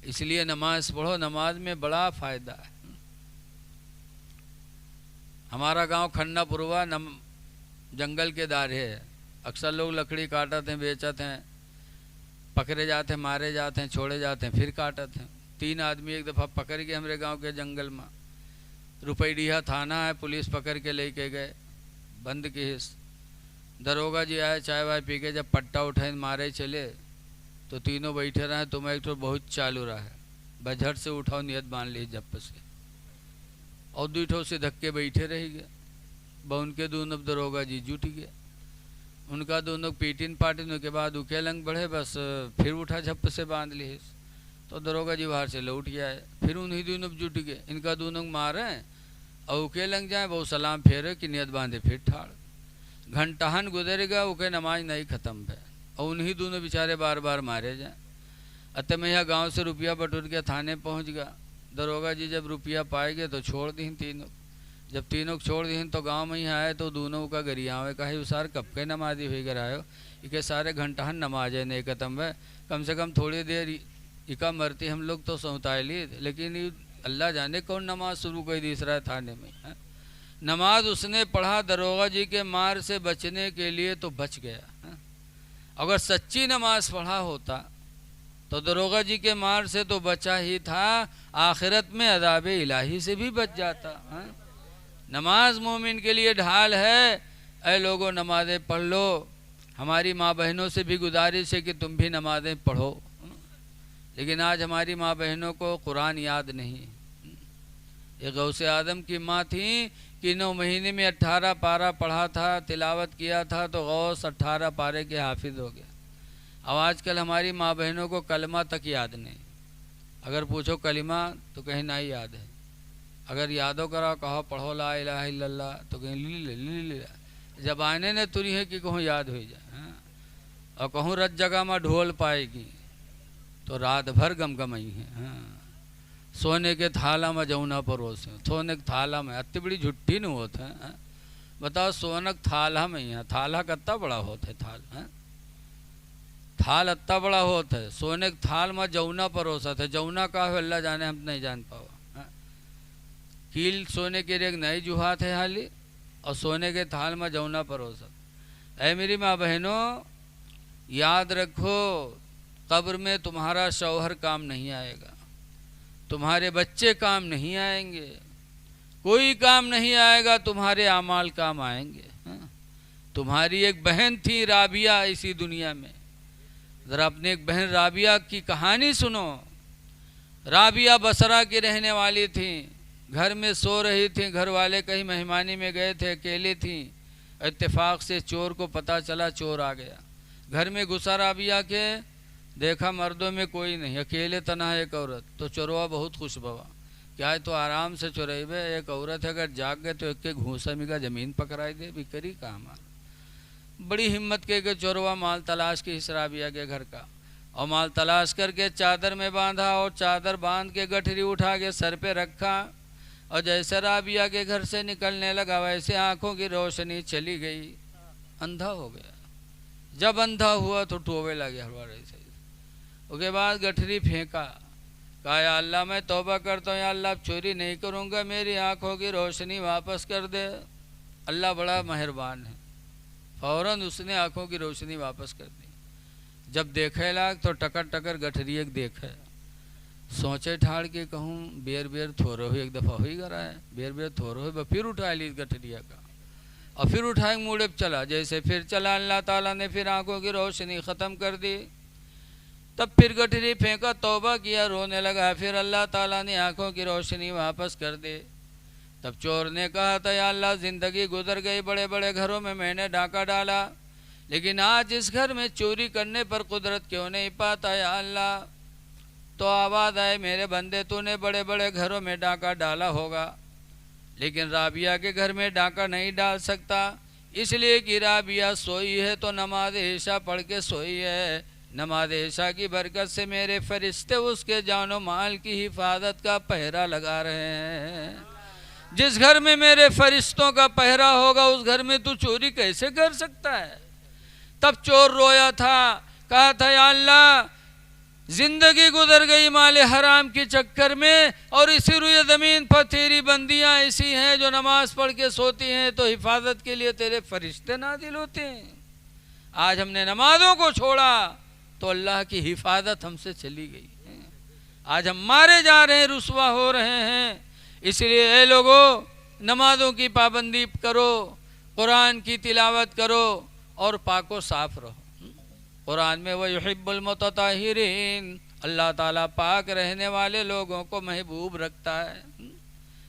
اس لیے نماز پڑھو. نماز میں بڑا فائدہ ہے. ہمارا گاؤں کھنہ پوروا جنگل کے دارے ہے. اکثر لوگ لکڑی کاٹتے ہیں بیچتے ہیں، پکڑے جاتے ہیں مارے جاتے ہیں چھوڑے جاتے ہیں پھر کاٹتے ہیں. 3 آدمی ایک دفعہ پکڑ کے ہمارے گاؤں کے جنگل میں روپیڈیہا تھانہ ہے پولیس پکڑ کے لے کے گئے بند کی حص. دروگا جی آئے چائے وائے پی کے جب پٹا اٹھائیں مارے چلے تو تینوں بیٹھے رہے. تمہیں ایک تو بہت چالو رہا ہے بجھٹ سے اٹھاؤ نیت باندھ لی جب سے اور دوٹھوں سے دھکے بیٹھے رہ گئے. ان کے دونوں دروگا جی جٹ گئے. ان کا دونوں پیٹن پاٹن کے بعد اکے لنگ بڑھے بس پھر اٹھا جھپ سے باندھ لی. تو دروگا جی باہر سے لوٹ گیا ہے. پھر انہی دونوں جٹ گئے. ان کا دونوں مارے اور اکے لنگ جائیں وہ سلام پھیرے کہ نیت باندھے پھر ٹھاڑ. گھنٹہن گزرے گا اکے نماز نہیں ختم ہے اور انہی دونوں بیچارے بار بار مارے جائیں. اتنے میں یہاں گاؤں سے روپیہ بٹور کے تھانے پہنچ گیا. دروگا جی جب روپیہ پائے گئے تو چھوڑ دیں تینوں. جب تینوں چھوڑ دیں تو گاؤں میں ہی آئے تو دونوں کا گریاں ہوئے. کہا سار کب کے نمازی ہوئی کر آئے ہو؟ یہ سارے گھنٹہن نماز ہے نہیں ختم ہے. کم سے کم تھوڑی دیر اکا مرتی ہم لوگ تو سوتا لی لیکن اللہ جانے کون نماز شروع کر دی رہا ہے تھانے میں. نماز اس نے پڑھا دروگا جی کے مار سے بچنے کے لیے تو بچ گیا. اگر سچی نماز پڑھا ہوتا تو دروگا جی کے مار سے تو بچا ہی تھا، آخرت میں عذاب الہی سے بھی بچ جاتا. نماز مومن کے لیے ڈھال ہے. اے لوگوں نمازیں پڑھ لو. ہماری ماں بہنوں سے بھی گزارش ہے کہ تم بھی نمازیں پڑھو. لیکن آج ہماری ماں بہنوں کو قرآن یاد نہیں. یہ غوث اعظم کی ماں تھیں کہ 9 مہینے میں 18 پارہ پڑھا تھا تلاوت کیا تھا تو غوث 18 پارے کے حافظ ہو گیا. اب آج کل ہماری ماں بہنوں کو کلمہ تک یاد نہیں. اگر پوچھو کلمہ تو کہیں نہ ہی یاد ہے. اگر یادو کرا کہو پڑھو لا الہ الا اللہ تو کہیں لی جب آنے نے تری ہے کہ کہوں یاد ہو جائے. اور کہوں رت جگہ میں ڈھول پائے گی تو رات بھر گم گمئی ہے. سونے کے تھالا میں جونا پروسے سونے کے تھالا میں اتنی بڑی جھٹی نہیں ہوتا ہے. بتاؤ سونک تھالا میں ہی ہے. تھالا کتنا بڑا ہوتا ہے تھال اتنا بڑا ہوتا ہے. سونے کے تھال میں جونا پروسا تھا. جونا کا ہے اللہ جانے ہم نہیں جان پاؤ. کیل سونے کے ریگ نہیں جوہات ہے حالی اور سونے کے تھال میں جونا پروسا۔ اے میری ماں بہنوں، یاد رکھو قبر میں تمہارا شوہر کام نہیں آئے گا، تمہارے بچے کام نہیں آئیں گے، کوئی کام نہیں آئے گا، تمہارے اعمال کام آئیں گے۔ تمہاری ایک بہن تھی رابعہ اسی دنیا میں، ذرا اپنے ایک بہن رابعہ کی کہانی سنو۔ رابعہ بصرہ کی رہنے والی تھیں، گھر میں سو رہی تھیں، گھر والے کہیں مہمانی میں گئے تھے، اکیلی تھیں، اتفاق سے چور کو پتہ چلا، چور آ گیا، گھر میں گھسا رابعہ کے، دیکھا مردوں میں کوئی نہیں، اکیلے تنہا ایک عورت، تو چوروا بہت خوش بوا، کیا ہے تو آرام سے چورائی بے، ایک عورت ہے اگر جاگ گئے تو ایک کے گھوسا مگا زمین پکڑائی دے بھی کری کام۔ بڑی ہمت کے چوروا مال تلاش کی اس رابعہ کے گھر کا، اور مال تلاش کر کے چادر میں باندھا، اور چادر باندھ کے گٹھری اٹھا کے سر پہ رکھا، اور جیسے رابعہ کے گھر سے نکلنے لگا ویسے آنکھوں کی روشنی چلی گئی، اندھا ہو گیا۔ جب اندھا ہوا تو ٹوبے لگے ہمارے سے، اس کے بعد گٹھری پھینکا، کہا یا اللہ میں توبہ کرتا ہوں، یا اللہ اب چوری نہیں کروں گا، میری آنکھوں کی روشنی واپس کر دے۔ اللہ بڑا مہربان ہے، فوراً اس نے آنکھوں کی روشنی واپس کر دی۔ جب دیکھے لاگ تو ٹکر ٹکر گٹھری ایک دیکھے، سوچے ٹھاڑ کے کہوں بیر بیر تھورو ہوئی، ایک دفعہ ہوئی کرا ہے بیر بیر تھورو ہوئی، پھر اٹھا لی گٹھریا کا، اور پھر اٹھائے موڑے پہ چلا، جیسے پھر چلا اللہ تعالیٰ نے پھر آنکھوں کی روشنی ختم کر دی۔ تب پھر گٹھری پھینکا، توبہ کیا، رونے لگا، پھر اللہ تعالیٰ نے آنکھوں کی روشنی واپس کر دی۔ تب چور نے کہا تھا یا اللہ زندگی گزر گئی، بڑے بڑے گھروں میں نے ڈاکہ ڈالا، لیکن آج اس گھر میں چوری کرنے پر قدرت کیوں نہیں پاتا یا اللہ؟ تو آواز آئے میرے بندے تو نے بڑے بڑے گھروں میں ڈاکہ ڈالا ہوگا، لیکن رابعہ کے گھر میں ڈاکہ نہیں ڈال سکتا، اس لیے کہ رابعہ سوئی ہے تو نماز عشاء پڑھ کے سوئی ہے، نماز عشاء کی برکت سے میرے فرشتے اس کے جان و مال کی حفاظت کا پہرا لگا رہے ہیں۔ جس گھر میں میرے فرشتوں کا پہرا ہوگا اس گھر میں تو چوری کیسے کر سکتا ہے؟ تب چور رویا تھا، کہا تھا یا اللہ زندگی گزر گئی مال حرام کے چکر میں، اور اسی روئے زمین پر تیری بندیاں ایسی ہیں جو نماز پڑھ کے سوتی ہیں تو حفاظت کے لیے تیرے فرشتے نازل ہوتے ہیں۔ آج ہم نے نمازوں کو چھوڑا تو اللہ کی حفاظت ہم سے چلی گئی، آج ہم مارے جا رہے ہیں، رسوا ہو رہے ہیں۔ اس لیے اے لوگو نمازوں کی پابندی کرو، قرآن کی تلاوت کرو، اور پاک و صاف رہو۔ قرآن میں وَيُحِبُّ الْمُتَطَہِّرِينَ، اللہ تعالیٰ پاک رہنے والے لوگوں کو محبوب رکھتا ہے۔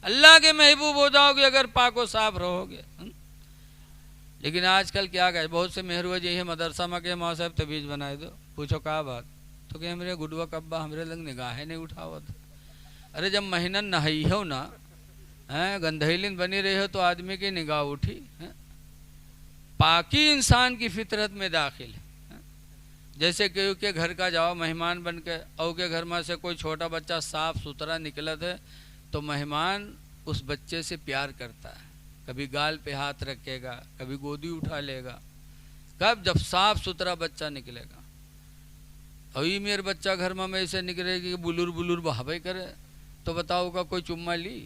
اللہ کے محبوب ہو جاؤ گے اگر پاک و صاف رہو گے۔ لیکن آج کل کیا گئے، بہت سے مہرو جی ہیں مدرسہ میں کہ ماں صاحب تبیج بنائے دو، پوچھو کہا بات، تو کہ ہمارے گڈوا کبا ہمارے لگ نگاہیں نہیں اٹھاوا تھا۔ ارے جب مہینہ نہائی ہو نا، گندھیلن بنی رہی ہو تو آدمی کی نگاہ اٹھی۔ پاکی انسان کی فطرت میں داخل ہے۔ جیسے کہ کے گھر کا جاؤ مہمان بن کے، او کے گھر میں سے کوئی چھوٹا بچہ صاف ستھرا نکلت ہے تو مہمان اس بچے سے پیار کرتا ہے، کبھی گال پہ ہاتھ رکھے گا، کبھی گودی اٹھا لے گا، کب جب صاف ستھرا بچہ نکلے گا۔ اوی میرے بچہ گھر میں ایسے نکلے گی کہ بلور بلور بہاوے کرے تو بتاؤ کا کوئی چمہ لی؟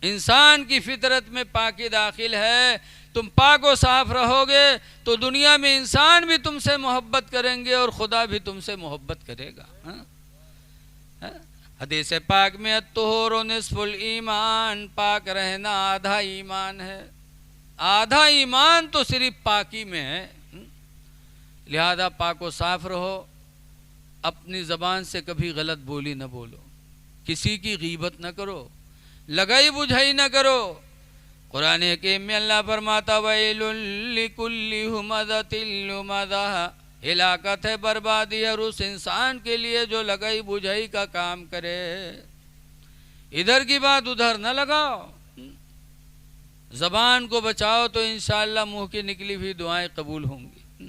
انسان کی فطرت میں پاکی داخل ہے، تم پاک و صاف رہو گے تو دنیا میں انسان بھی تم سے محبت کریں گے اور خدا بھی تم سے محبت کرے گا۔ حدیث پاک میں الطہور نصف الایمان، پاک رہنا آدھا ایمان ہے، آدھا ایمان تو صرف پاکی میں ہے۔ لہذا پاک و صاف رہو، اپنی زبان سے کبھی غلط بولی نہ بولو، کسی کی غیبت نہ کرو، لگائی بجھائی نہ کرو۔ قرآن حکیم میں اللہ فرماتا وَيْلٌ لِكُلِّ هُمَزَةٍ لُمَزَةٍ، ہلاکت ہے، بربادی ہے اس انسان کے لیے جو لگائی بجھائی کا کام کرے۔ ادھر کی بات ادھر نہ لگاؤ، زبان کو بچاؤ تو انشاءاللہ منہ کی نکلی ہوئی دعائیں قبول ہوں گی۔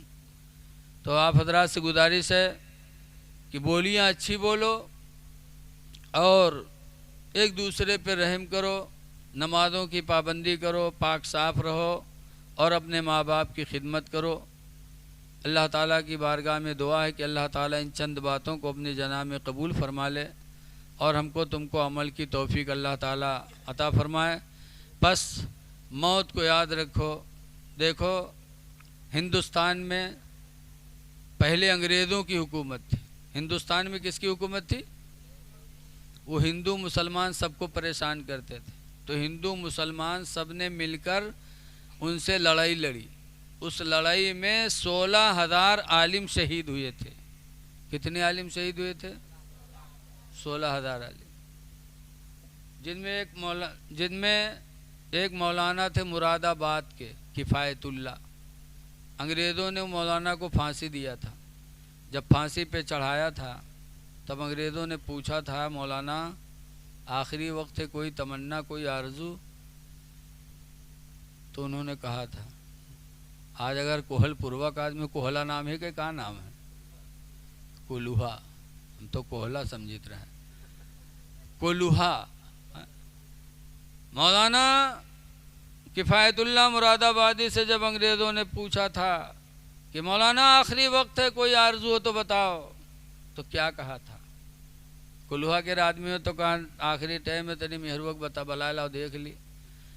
تو آپ حضرات سے گزارش ہے کہ بولیاں اچھی بولو اور ایک دوسرے پہ رحم کرو، نمازوں کی پابندی کرو، پاک صاف رہو اور اپنے ماں باپ کی خدمت کرو۔ اللہ تعالیٰ کی بارگاہ میں دعا ہے کہ اللہ تعالیٰ ان چند باتوں کو اپنی جناب میں قبول فرما لے اور ہم کو تم کو عمل کی توفیق اللہ تعالیٰ عطا فرمائے۔ بس موت کو یاد رکھو. دیکھو ہندوستان میں پہلے انگریزوں کی حکومت تھی. ہندوستان میں کس کی حکومت تھی؟ وہ ہندو مسلمان سب کو پریشان کرتے تھے. تو ہندو مسلمان سب نے مل کر ان سے لڑائی لڑی. اس لڑائی میں 16,000 عالم شہید ہوئے تھے. کتنے عالم شہید ہوئے تھے؟ 16,000 عالم. جن میں ایک مولانا تھے مراد آباد کے کفایت اللہ. انگریزوں نے مولانا کو پھانسی دیا تھا. جب پھانسی پہ چڑھایا تھا تب انگریزوں نے پوچھا تھا مولانا آخری وقت ہے کوئی تمنا کوئی آرزو؟ تو انہوں نے کہا تھا آج اگر کوہل پوروا کا آدمی کوہلا نام ہے کہ کیا نام ہے؟ کولوہا. ہم تو کوہلا سمجھت رہے. کولوہا. مولانا کفایت اللہ مراد آبادی سے جب انگریزوں نے پوچھا تھا کہ مولانا آخری وقت ہے کوئی آرزو ہو تو بتاؤ، تو کیا کہا تھا؟ کلوہا کے آدمی ہو تو کہا آخری ٹائم میں تنی مہر وقت بتا بلا لاؤ دیکھ لی،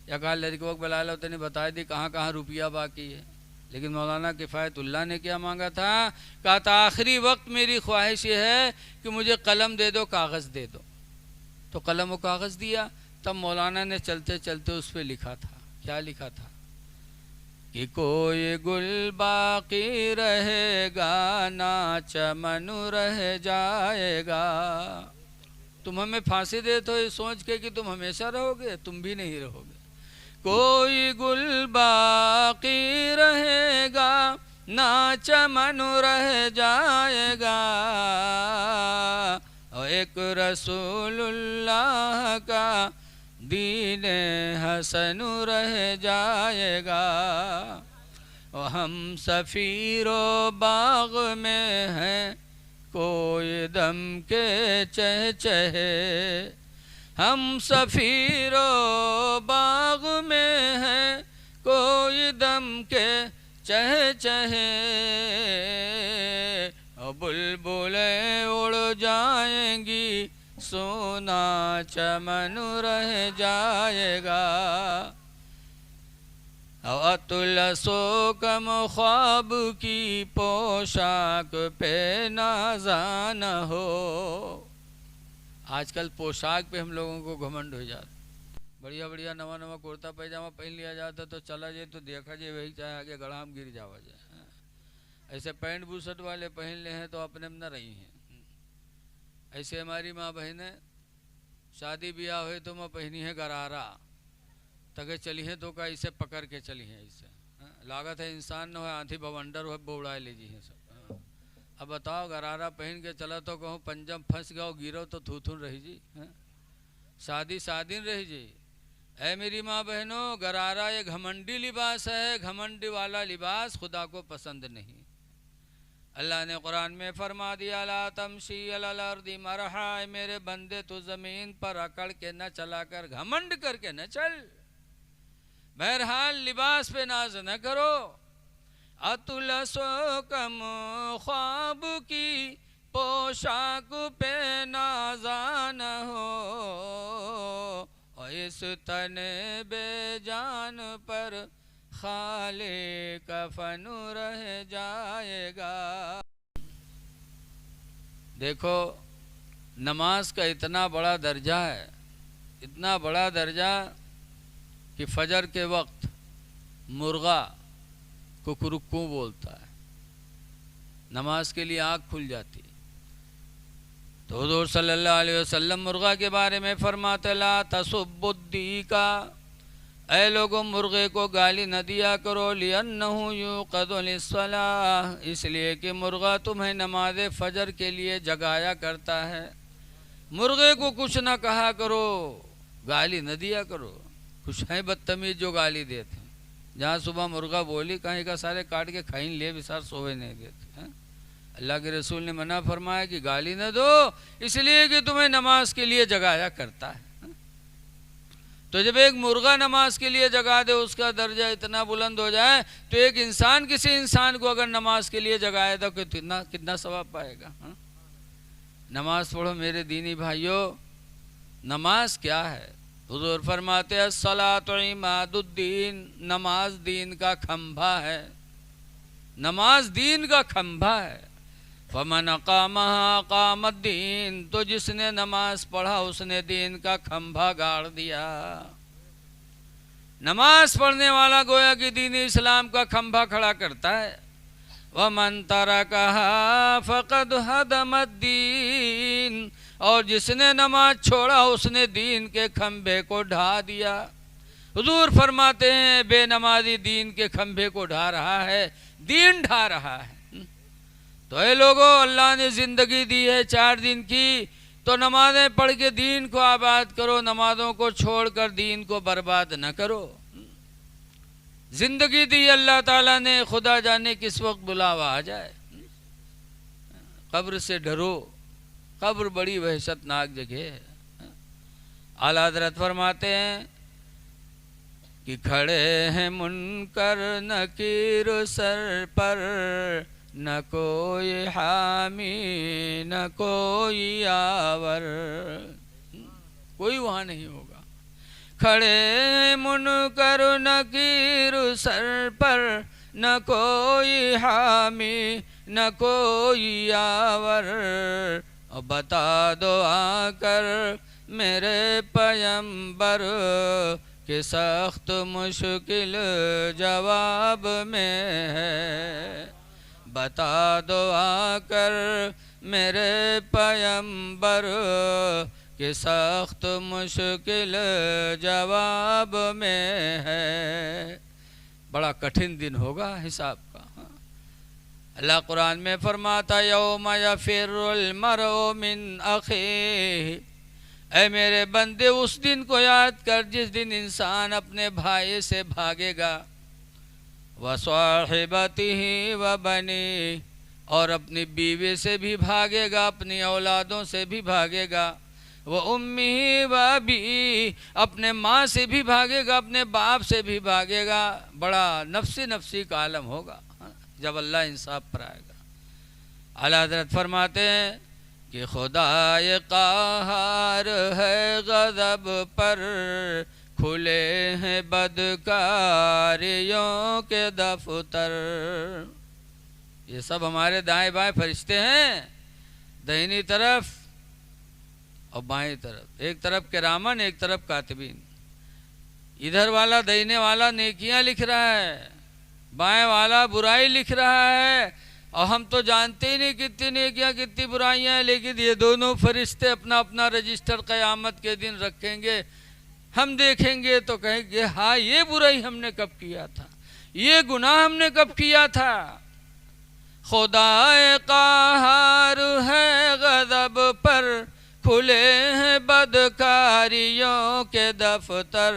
یا کہا لڑکی وقت بلا لاؤ تنی بتا دی کہاں کہاں روپیہ باقی ہے. لیکن مولانا کفایت اللہ نے کیا مانگا تھا؟ کہا تھا آخری وقت میری خواہش یہ ہے کہ مجھے قلم دے دو کاغذ دے دو. تو قلم و کاغذ دیا. تب مولانا نے چلتے چلتے اس پہ لکھا تھا. کیا لکھا تھا؟ کہ کوئی گل باقی رہے گا نہ چمن رہ جائے گا. تم ہمیں پھانسی دے تو یہ سوچ کے کہ تم ہمیشہ رہو گے، تم بھی نہیں رہو گے. کوئی گل باقی رہے گا نہ چمن رہ جائے گا، اور ایک رسول اللہ کا دین حسن رہ جائے گا. اور ہم سفیر و باغ میں ہیں کوئی دم کے چہچہے. ہم سفیر و باغ میں ہیں کوئی دم کے چہچہے. اور بلبلیں اڑ جائیں گی سونا چمن رہ جائے گا. اطلس و کم خواب کی پوشاک پہ نازا نہ ہو. آج کل پوشاک پہ ہم لوگوں کو گھمنڈ ہو جاتا. بڑھیا بڑھیا نواں نواں کرتا پیجامہ پہن لیا جاتا تو چلا جائے تو دیکھا جائے وہی چاہے آگے گڑھام گر جاوا جائے. ایسے پینٹ بوسٹ والے پہن لے ہیں تو اپنے میں نہ رہی ہیں. ایسے ہماری ماں بہنیں شادی بیاہ ہوئے تو ماں پہنی ہے گرارا تکے چلی ہیں تو کا اسے پکڑ کے چلی ہیں. اسے لاگت ہے انسان نہ ہو آندھی بونڈر ہو بوڑھائے لے جی ہیں سب. اب بتاؤ گرارا پہن کے چلا تو کہوں پنجم پھنس گاؤ گیرو تو تھوتھن رہی جی. شادی شادین رہی جی. اے میری ماں بہنوں گرارا یہ گھمنڈی لباس ہے. گھمنڈی والا لباس خدا کو پسند نہیں. اللہ نے قرآن میں فرما دیا لا تمشی علی الارض مرحا. میرے بندے تو زمین پر اکڑ کے نہ چلا کر گھمنڈ کر کے نہ چل. بہرحال لباس پہ ناز نہ کرو. اطلس و کم خواب کی پوشاک پہ نازا نہ ہو، اور اس تن بے جان پر خالی کفن رہ جائے گا. دیکھو نماز کا اتنا بڑا درجہ ہے، اتنا بڑا درجہ کہ فجر کے وقت مرغا ککرکوں بولتا ہے، نماز کے لیے آنکھ کھل جاتی. تو حضور صلی اللہ علیہ وسلم مرغا کے بارے میں فرماتے لا تسبوا الدیکا. اے لوگوں مرغے کو گالی نہ دیا کرو. لِأَنَّهُ يُوقَظُ لِلصَّلَاةِ. اس لیے کہ مرغا تمہیں نماز فجر کے لیے جگایا کرتا ہے. مرغے کو کچھ نہ کہا کرو، گالی نہ دیا کرو. کچھ ہیں بدتمیز جو گالی دیتے ہیں. جہاں صبح مرغا بولی کہیں کا سارے کاٹ کے کھائیں لے بسار سوئے نہیں دیتے. اللہ کے رسول نے منع فرمایا کہ گالی نہ دو اس لیے کہ تمہیں نماز کے لیے جگایا کرتا ہے. تو جب ایک مرغا نماز کے لیے جگا دے اس کا درجہ اتنا بلند ہو جائے تو ایک انسان کسی انسان کو اگر نماز کے لیے جگائے تو کتنا ثواب پائے گا. نماز پڑھو میرے دینی بھائیوں. نماز کیا ہے؟ حضور فرماتے ہیں الصلاۃ عماد الدین، نماز دین کا کھمبا ہے، نماز دین کا کھمبا ہے۔ فمن اقامها اقام الدین، تو جس نے نماز پڑھا اس نے دین کا کھمبا گاڑ دیا۔ نماز پڑھنے والا گویا کہ دین اسلام کا کھمبا کھڑا کرتا ہے۔ وَمَن تَرَكَهَا فَقَدْ هَدَمَ الدِّينَ، اور جس نے نماز چھوڑا اس نے دین کے کھمبے کو ڈھا دیا۔ حضور فرماتے ہیں بے نمازی دین کے کھمبے کو ڈھا رہا ہے، دین ڈھا رہا ہے۔ تو اے لوگو، اللہ نے زندگی دی ہے 4 دن کی، تو نمازیں پڑھ کے دین کو آباد کرو، نمازوں کو چھوڑ کر دین کو برباد نہ کرو۔ زندگی دی اللہ تعالیٰ نے، خدا جانے کس وقت بلاوا آ جائے۔ قبر سے ڈرو، قبر بڑی وحشت ناک جگہ ہے۔ اعلیٰ حضرت فرماتے ہیں کہ کھڑے ہیں منکر نکیر سر پر، نہ کوئی حامی نہ کوئی آور، کوئی وہاں نہیں ہوگا۔ کھڑے منکر نکیر سر پر، نہ کوئی حامی نہ کوئی آور، اور بتا دو آ کر میرے پیمبر کہ سخت مشکل جواب میں ہے۔ بتا دو آ کر میرے پیمبر کہ سخت مشکل جواب میں ہے۔ بڑا کٹھن دن ہوگا حساب کا۔ اللہ قرآن میں فرماتا یوم یفر المرء من اخیہ، اے میرے بندے اس دن کو یاد کر جس دن انسان اپنے بھائی سے بھاگے گا، وَصَاحِبَتِهِ وَبَنِيهِ، اور اپنی بیوی سے بھی بھاگے گا، اپنی اولادوں سے بھی بھاگے گا، وَأُمِّهِ وَأَبِيهِ، اپنے ماں سے بھی بھاگے گا، اپنے باپ سے بھی بھاگے گا۔ بڑا نفسی کا عالم ہوگا جب اللہ انصاف پر آئے گا۔ اعلیٰ حضرت فرماتے ہیں کہ خدائے قہار ہے غضب پر، کھلے ہیں بدکاریوں کے دفتر۔ یہ سب ہمارے دائیں بائیں فرشتے ہیں، دہنی طرف اور بائیں طرف، ایک طرف کرامن ایک طرف کاتبین۔ ادھر والا دہنے والا نیکیاں لکھ رہا ہے، بائیں والا برائی لکھ رہا ہے، اور ہم تو جانتے ہی نہیں کتنی نیکیاں کتنی برائیاں ہیں، لیکن یہ دونوں فرشتے اپنا اپنا رجسٹر قیامت کے دن رکھیں گے۔ ہم دیکھیں گے تو کہیں گے ہاں یہ برائی ہم نے کب کیا تھا، یہ گناہ ہم نے کب کیا تھا۔ خدائے قہار ہے غضب پر، کھلے ہیں بدکاریوں کے دفتر،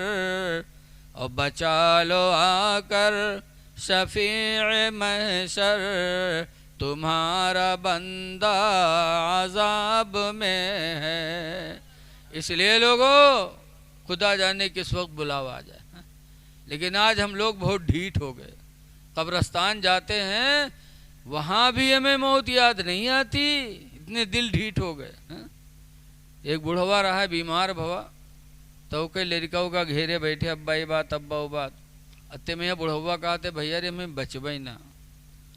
اور بچا لو آ کر شفیع محشر، تمہارا بندہ عذاب میں ہے۔ اس لیے لوگوں، خدا جانے کس وقت بلاوا آ جائے۔ لیکن آج ہم لوگ بہت ڈھیٹ ہو گئے، قبرستان جاتے ہیں وہاں بھی ہمیں موت یاد نہیں آتی، اتنے دل ڈھیٹ ہو گئے۔ ایک بڑھوا رہا ہے بیمار بھوا، تو کہ لڑکاؤں کا گھیرے بیٹھے، ابا یہ بات ابا وہ بات، اتے میں بڑھوا کہتے بھیا رے میں بچبئی نہ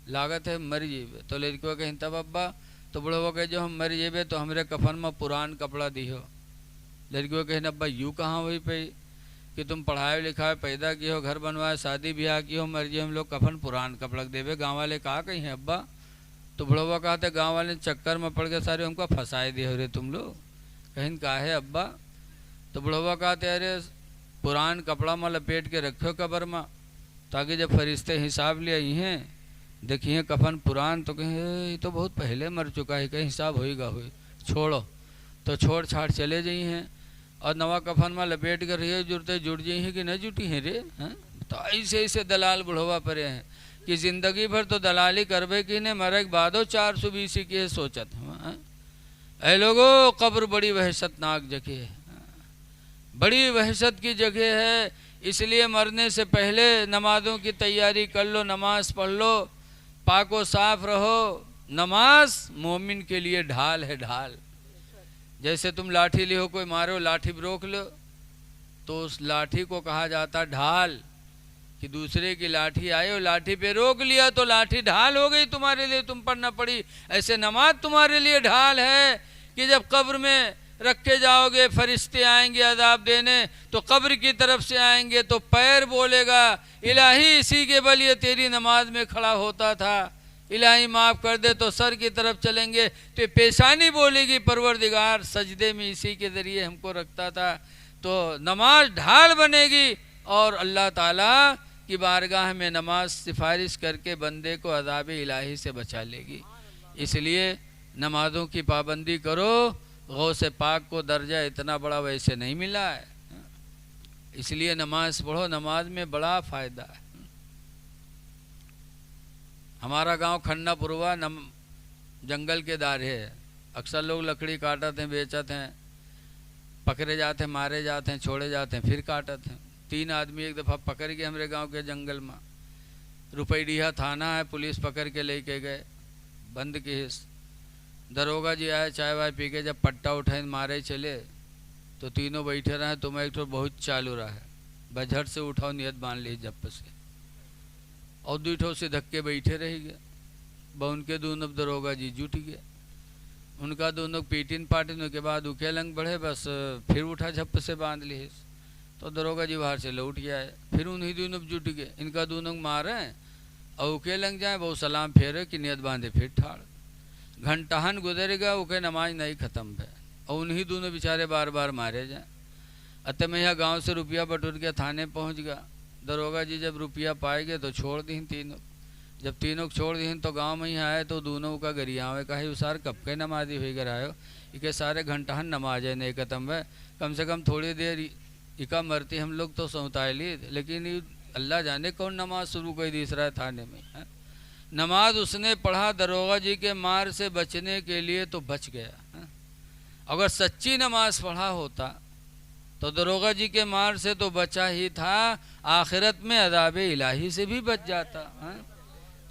لاگت ہے مر جیبے، تو لڑکوں کہیں تب ابا، تو بڑھوا کہ جو ہم مر جیبے تو ہمارے کفن میں پران کپڑا دیہو۔ لڑکیوں کہنے ابا یوں کہاں ہوئی پہ کہ تم پڑھائے لکھائے پیدا کی ہو، گھر بنوائے شادی بیاہ کی ہو، مرجی ہم لوگ کفن پران کپڑا دے بے، گاؤں والے کہا کہیں ہیں ابا؟ تو بڑھوا کہتے گاؤں والے چکر میں پڑ کے سارے ہم کو پھنسائے دے ہو رہے تم لوگ، کہیں کہا ہے ابا؟ تو بڑھوا کہتے ارے پران کپڑا میں لپیٹ کے رکھو قبر میں، تاکہ جب فرشتے حساب لے آئی ہیں دیکھیے کفن پران تو کہیں یہ تو بہت پہلے مر چکا ہے، کہیں حساب ہوئی گا ہوئی، چھوڑو، تو چھوڑ چھاڑ چلے جائی ہیں، اور نوا کفن میں لپیٹ کر رہی جڑتے جڑ جائی ہیں کہ نہ جٹی ہیں رے۔ تو ایسے ایسے دلال بڑھوا پڑے ہیں کہ زندگی بھر تو دلالی کربے کی نے مرے کے بعدو 420 کی سوچت۔ اے لوگو، قبر بڑی وحشت ناک جگہ ہے، بڑی وحشت کی جگہ ہے، اس لیے مرنے سے پہلے نمازوں کی تیاری کر لو، نماز پڑھ لو، پاک و صاف رہو۔ نماز مومن کے لیے ڈھال ہے، ڈھال۔ جیسے تم لاٹھی لے ہو، کوئی مارو لاٹھی روک لو، تو اس لاٹھی کو کہا جاتا ڈھال، کہ دوسرے کی لاٹھی آئے اور لاٹھی پہ روک لیا تو لاٹھی ڈھال ہو گئی تمہارے لیے، تم پر نہ پڑی۔ ایسے نماز تمہارے لیے ڈھال ہے کہ جب قبر میں رکھے جاؤ گے، فرشتے آئیں گے عذاب دینے، تو قبر کی طرف سے آئیں گے تو پیر بولے گا الہی اسی کے بل یہ تیری نماز میں کھڑا ہوتا تھا، الہی معاف کر دے، تو سر کی طرف چلیں گے تو پیشانی بولے گی پروردگار سجدے میں اسی کے ذریعے ہم کو رکھتا تھا۔ تو نماز ڈھال بنے گی اور اللہ تعالیٰ کی بارگاہ میں نماز سفارش کر کے بندے کو عذاب الہی سے بچا لے گی۔ اس لیے نمازوں کی پابندی کرو۔ غوث پاک کو درجہ اتنا بڑا ویسے نہیں ملا ہے، اس لیے نماز پڑھو، نماز میں بڑا فائدہ ہے۔ ہمارا گاؤں کھنہ پوروا جنگل کے دارے ہے، اکثر لوگ لکڑی کاٹتے ہیں، بیچتے ہیں، پکڑے جاتے ہیں، مارے جاتے ہیں، چھوڑے جاتے ہیں، پھر کاٹتے ہیں۔ 3 آدمی ایک دفعہ پکڑ کے ہمارے گاؤں کے جنگل میں، روپیڈیہا تھانہ ہے، پولیس پکڑ کے لے کے گئے، بند کی حص دروگا جی آئے چائے وائے پی کے، جب پٹا اٹھائیں مارے چلے تو تینوں بیٹھے رہے۔ تمہیں ایک تو بہت چالو رہا ہے، بجھٹ سے اٹھاؤ، نیت باندھ لی جب سے، اور دوٹھوں سے دھکے بیٹھے رہ گئے۔ ان کے دونوں دروگا جی جٹ گئے، ان کا دونوں پیٹن پاٹن کے بعد اکے لنگ بڑھے، بس پھر اٹھا جھپ سے باندھ لی، تو دروگا جی باہر سے لوٹ گیا ہے، پھر انہی دونوں جٹ گئے، ان کا دونوں مارے اور اکے لنگ جائیں، وہ سلام پھیرے کہ نیت باندھے، پھر ٹھاڑ گھنٹہن گزرے گا، اکے نماز نہیں ختم ہے، اور انہی دونوں بیچارے بار بار مارے جائیں۔ اتنے میں یہاں گاؤں سے روپیہ بٹور کے تھانے پہنچ گیا، دروگا جی جب روپیہ پائے گئے تو چھوڑ دیں تینوں، جب تینوں چھوڑ دیں تو گاؤں میں ہی آئے تو دونوں کا گریاں کہا یہ سار کب کے نمازی ہوئی کر آئے ہو، یہ سارے گھنٹہن نماز ہے نہیں ختم ہے، کم سے کم تھوڑی دیر اکا مرتی ہم لوگ تو سوتائے لی، لیکن اللہ جانے کون نماز شروع کر دی اس رہے تھانے میں۔ نماز اس نے پڑھا دروگا جی کے مار سے بچنے کے لیے تو بچ گیا، اگر سچی نماز پڑھا ہوتا تو دروگا جی کے مار سے تو بچا ہی تھا، آخرت میں عذاب الہی سے بھی بچ جاتا۔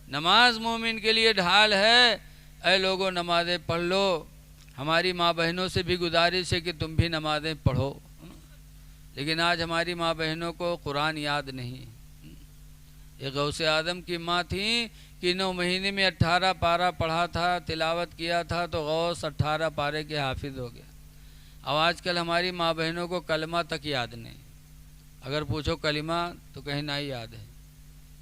نماز مومن کے لیے ڈھال ہے، اے لوگوں نمازیں پڑھ لو۔ ہماری ماں بہنوں سے بھی گزارش ہے کہ تم بھی نمازیں پڑھو، لیکن آج ہماری ماں بہنوں کو قرآن یاد نہیں۔ یہ غوث اعظم کی ماں تھیں کہ 9 مہینے میں 18 پارہ پڑھا تھا، تلاوت کیا تھا تو غوث 18 پارے کے حافظ ہو گیا۔ اب آج کل ہماری ماں بہنوں کو کلمہ تک یاد نہیں، اگر پوچھو کلمہ تو کہیں نہ ہی یاد ہے،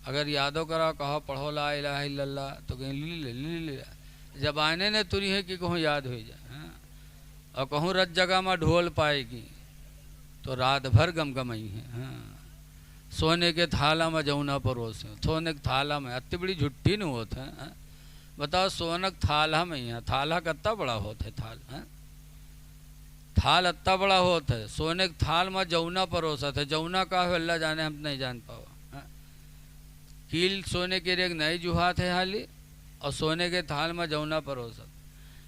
اگر یادو کرا کہو پڑھو لا الہ الا اللہ تو کہیں لی جب آنے نے تری ہے کہ کہوں یاد ہو جائے، اور کہوں رت جگہ میں ڈھول پائے گی تو رات بھر گم گمئی ہے۔ سونے کے تھالا میں جونا پروسے، سونے کے تھالا میں اتی بڑی جھٹی نہیں ہوتا ہے، بتاؤ سونک تھالا میں ہی ہے، تھالا کتا بڑا ہوتا ہے، تھال اتنا بڑا ہوتا ہے، سونے کے تھال میں جونا پروسا تھا، جونا کا ہے اللہ جانے ہم نہیں جان پاؤ، کیل سونے کے ریگ نئی جوہات ہے حالی، اور سونے کے تھال میں جونا پروسا۔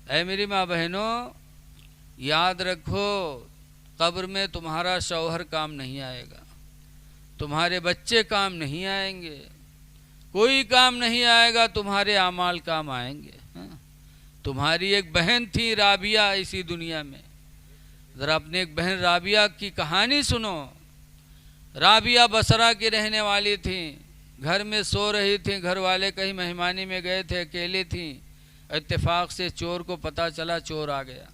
اے میری ماں بہنوں یاد رکھو، قبر میں تمہارا شوہر کام نہیں آئے گا، تمہارے بچے کام نہیں آئیں گے، کوئی کام نہیں آئے گا، تمہارے اعمال کام آئیں گے۔ تمہاری ایک بہن تھی رابعہ اسی دنیا میں، ذرا اپنے ایک بہن رابعہ کی کہانی سنو۔ رابعہ بصرہ کی رہنے والی تھیں، گھر میں سو رہی تھیں، گھر والے کہیں مہمانی میں گئے تھے، اکیلے تھیں، اتفاق سے چور کو پتہ چلا، چور آ گیا،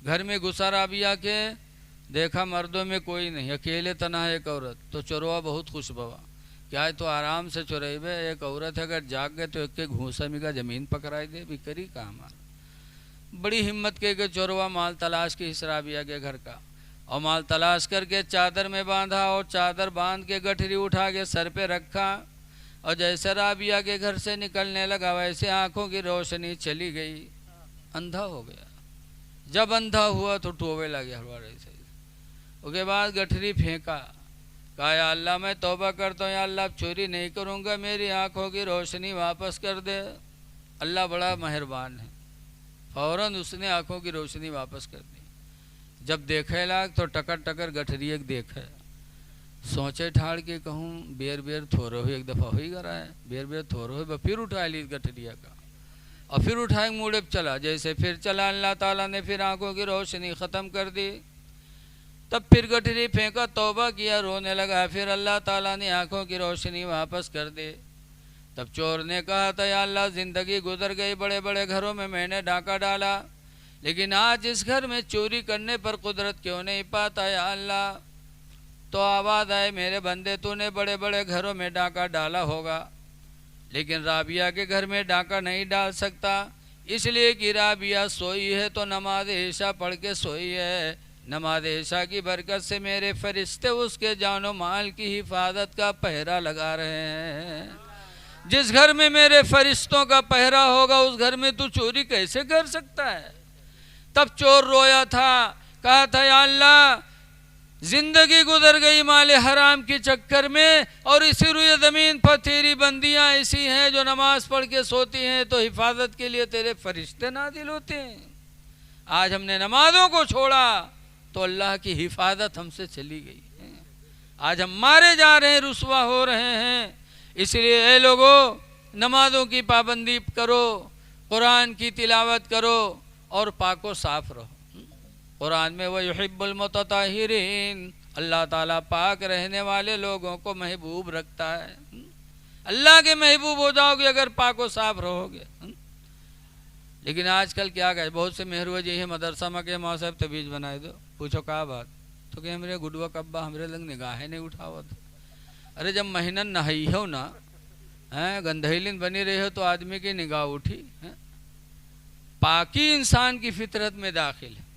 گھر میں گھسا رابعہ کے، دیکھا مردوں میں کوئی نہیں، اکیلے تنہا ایک عورت، تو چوروا بہت خوش بوا، کیا ہے تو آرام سے چوریبے، ایک عورت ہے اگر جاگ گئے تو ایک کے گھوسا مگا زمین پکڑائی دے بھی کری کام۔ بڑی ہمت کے چوروا مال تلاش کی اس رابعہ کے گھر کا، اور مال تلاش کر کے چادر میں باندھا، اور چادر باندھ کے گٹھری اٹھا کے سر پہ رکھا، اور جیسے رابعہ کے گھر سے نکلنے لگا ویسے آنکھوں کی روشنی چلی گئی، اندھا ہو گیا۔ جب اندھا ہوا تو ٹوبے لگے ہمارے سے، اس کے بعد گٹھری پھینکا، کہا یا اللہ میں توبہ کرتا ہوں، یا اللہ اب چوری نہیں کروں گا، میری آنکھوں کی روشنی واپس کر دے۔ اللہ بڑا مہربان ہے، فوراً اس نے آنکھوں کی روشنی واپس کر دی۔ جب دیکھے لاگ تو ٹکر ٹکر گٹھری ایک دیکھے، سوچے ٹھاڑ کے کہوں بیر بیر تھورو ہوئی، ایک دفعہ ہوئی گا رہا ہے بیر بیر تھورو ہوئی، پھر اٹھا لی گٹھریا کا، اور پھر اٹھائے موڑے چلا، جیسے پھر چلا، اللہ تعالیٰ نے پھر آنکھوں کی روشنی ختم کر دی۔ تب پھر گٹھری پھینکا، توبہ کیا، رونے لگا، پھر اللہ تعالیٰ نے آنکھوں کی روشنی واپس کر دی۔ تب چور نے کہا تھا یا اللہ زندگی گزر گئی، بڑے بڑے گھروں میں نے ڈاکہ ڈالا، لیکن آج اس گھر میں چوری کرنے پر قدرت کیوں نہیں پاتا یا اللہ؟ تو آواز آئے میرے بندے تو نے بڑے بڑے گھروں میں ڈاکہ ڈالا ہوگا، لیکن رابعہ کے گھر میں ڈاکہ نہیں ڈال سکتا، اس لیے کہ رابعہ سوئی ہے تو نماز عشاء پڑھ کے سوئی ہے، نماز عشاء کی برکت سے میرے فرشتے اس کے جان و مال کی حفاظت کا پہرا لگا رہے ہیں۔ جس گھر میں میرے فرشتوں کا پہرا ہوگا اس گھر میں تو چوری کیسے کر سکتا ہے؟ تب چور رویا تھا، کہا تھا یا اللہ زندگی گزر گئی مال حرام کے چکر میں، اور اسی روئے زمین پر تیری بندیاں ایسی ہیں جو نماز پڑھ کے سوتی ہیں تو حفاظت کے لیے تیرے فرشتے نازل ہوتے ہیں۔ آج ہم نے نمازوں کو چھوڑا تو اللہ کی حفاظت ہم سے چلی گئی ہے، آج ہم مارے جا رہے ہیں، رسوا ہو رہے ہیں۔ اس لیے اے لوگو نمازوں کی پابندی کرو، قرآن کی تلاوت کرو اور پاک و صاف رہو۔ قرآن میں وَيُحِبُّ الْمُتَطَہِّرِينَ، اللہ تعالیٰ پاک رہنے والے لوگوں کو محبوب رکھتا ہے۔ اللہ کے محبوب ہو جاؤ گے اگر پاک و صاف رہو گے۔ لیکن آج کل کیا کہے، بہت سے مہرو جی ہیں مدرسہ میں کہ ماں صاحب تبیج بنائے دو، پوچھو کہا بات، تو کہ ہمارے گڈوا کبا ہمارے لنگ نگاہیں نہیں اٹھاوا تھا۔ ارے جب مہینہ نہائی ہو نا، گندھیلن بنی رہی ہو تو آدمی کی نگاہ اٹھی۔ پاکی انسان کی فطرت میں داخل ہے۔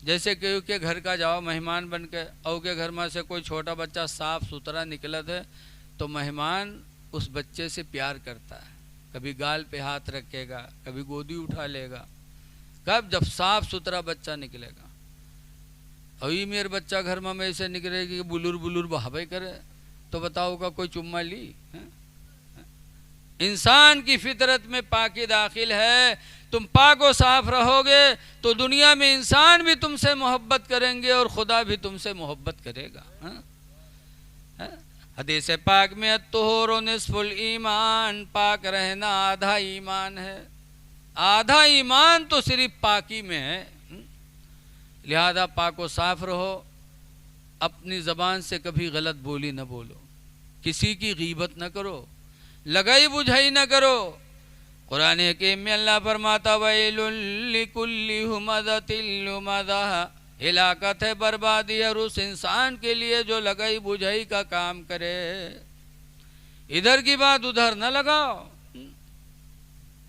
جیسے کہ کے گھر کا جاؤ مہمان بن کے، او کے گھر میں سے کوئی چھوٹا بچہ صاف ستھرا نکلت ہے تو مہمان اس بچے سے پیار کرتا ہے، کبھی گال پہ ہاتھ رکھے گا، کبھی گودی اٹھا لے گا، کب جب صاف ستھرا بچہ نکلے گا۔ اوی میرے بچہ گھر میں ایسے نکلے گی کہ بلور بلور بہاوے کرے تو بتاؤ کا کوئی چمہ لی؟ انسان کی فطرت میں پاکی داخل ہے، تم پاک و صاف رہو گے تو دنیا میں انسان بھی تم سے محبت کریں گے اور خدا بھی تم سے محبت کرے گا۔ حدیث پاک میں الطہور نصف الایمان، پاک رہنا آدھا ایمان ہے، آدھا ایمان تو صرف پاکی میں ہے۔ لہذا پاک و صاف رہو، اپنی زبان سے کبھی غلط بولی نہ بولو، کسی کی غیبت نہ کرو، لگائی بجھائی نہ کرو۔ قرآن حکیم میں اللہ فرماتا ویل لکل ہمزۃ لمزہ، ہلاکت ہے، بربادی ہے اس انسان کے لیے جو لگائی بجھائی کا کام کرے۔ ادھر کی بات ادھر نہ لگاؤ،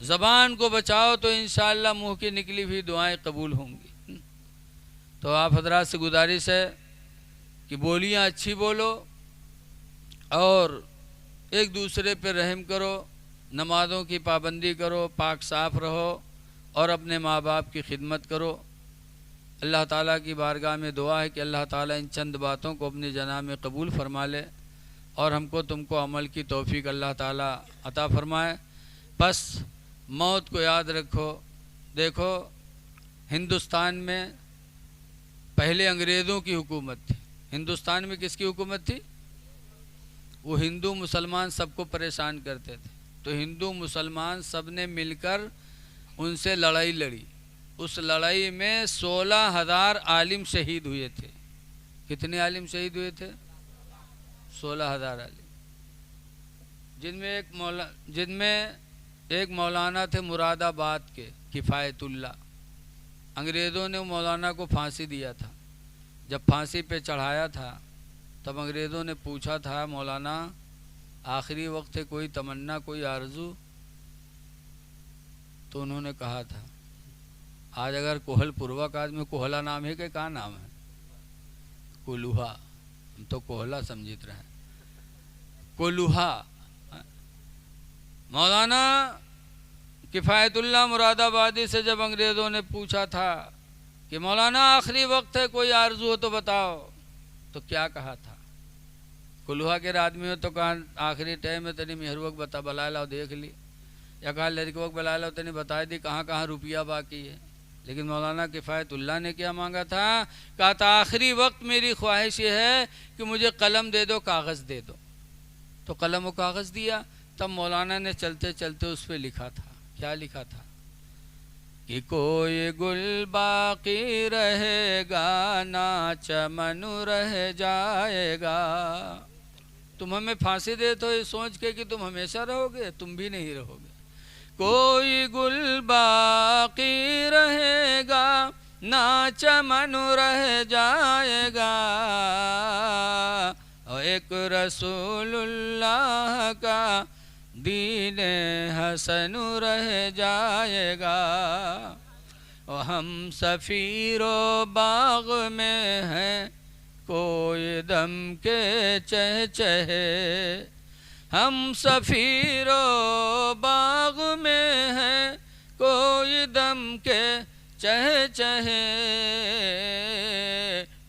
زبان کو بچاؤ تو انشاءاللہ منہ کی نکلی ہوئی دعائیں قبول ہوں گی۔ تو آپ حضرات سے گزارش ہے کہ بولیاں اچھی بولو اور ایک دوسرے پہ رحم کرو، نمازوں کی پابندی کرو، پاک صاف رہو اور اپنے ماں باپ کی خدمت کرو۔ اللہ تعالیٰ کی بارگاہ میں دعا ہے کہ اللہ تعالیٰ ان چند باتوں کو اپنی جناب میں قبول فرما لے اور ہم کو تم کو عمل کی توفیق اللہ تعالیٰ عطا فرمائے۔ بس موت کو یاد رکھو۔ دیکھو ہندوستان میں پہلے انگریزوں کی حکومت تھی، ہندوستان میں کس کی حکومت تھی؟ وہ ہندو مسلمان سب کو پریشان کرتے تھے، تو ہندو مسلمان سب نے مل کر ان سے لڑائی لڑی۔ اس لڑائی میں 16,000 عالم شہید ہوئے تھے۔ کتنے عالم شہید ہوئے تھے؟ 16,000 عالم، جن میں ایک مولانا تھے مراد آباد کے کفایت اللہ۔ انگریزوں نے مولانا کو پھانسی دیا تھا۔ جب پھانسی پہ چڑھایا تھا تب انگریزوں نے پوچھا تھا مولانا آخری وقت ہے، کوئی تمنا کوئی آرزو؟ تو انہوں نے کہا تھا آج اگر کوہل پوروا کا آدمی، کوہلا نام ہے کہ کیا نام ہے؟ کولوہا، ہم تو کوہلا سمجھت رہے ہیں، کولوہا۔ مولانا کفایت اللہ مراد آبادی سے جب انگریزوں نے پوچھا تھا کہ مولانا آخری وقت ہے کوئی آرزو ہو تو بتاؤ، تو کیا کہا تھا؟ کلوہا کے آدمی ہو تو کہا آخری ٹائم میں تنی مہروک بتا بلا لاؤ دیکھ لی، یا کہا لڑکوک بلا لاؤ تنی بتا دی کہاں کہاں روپیہ باقی ہے۔ لیکن مولانا کفایت اللہ نے کیا مانگا تھا؟ کہا تھا آخری وقت میری خواہش یہ ہے کہ مجھے قلم دے دو، کاغذ دے دو۔ تو قلم و کاغذ دیا، تب مولانا نے چلتے چلتے اس پہ لکھا تھا، کیا لکھا تھا؟ کہ کوئی گل باقی رہے گا نہ چمن رہ جائے گا۔ تم ہمیں پھانسی دے تو یہ سوچ کے کہ تم ہمیشہ رہو گے، تم بھی نہیں رہو گے۔ کوئی گل باقی رہے گا نہ چمن رہ جائے گا، اور ایک رسول اللہ کا دین حسن رہ جائے گا۔ اور ہم سفیر و باغ میں ہیں کوئی دم کے چہچہے، ہم سفیر و باغ میں ہیں کوئی دم کے چہچہے،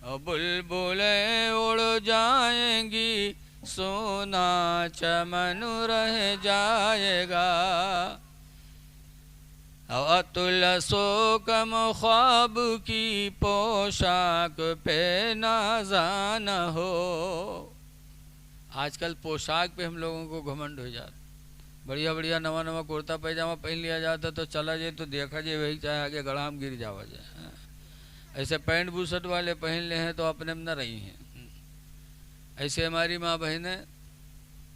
اور بلبلیں اڑ جائیں گی سونا چمن رہ جائے گا۔ اطلسو کم خواب کی پوشاک پہ نازاں نہ ہو۔ آج کل پوشاک پہ ہم لوگوں کو گھمنڈ ہو جاتا، بڑھیا بڑھیا نواں نواں کرتا پیجامہ پہن لیا جاتا تو چلا جائے تو دیکھا جائے وہی چاہے آگے گڑھام گر جاوا جائے۔ ایسے پینٹ بوسٹ والے پہن لے ہیں تو اپنے میں نہ رہی ہیں۔ ایسے ہماری ماں بہنیں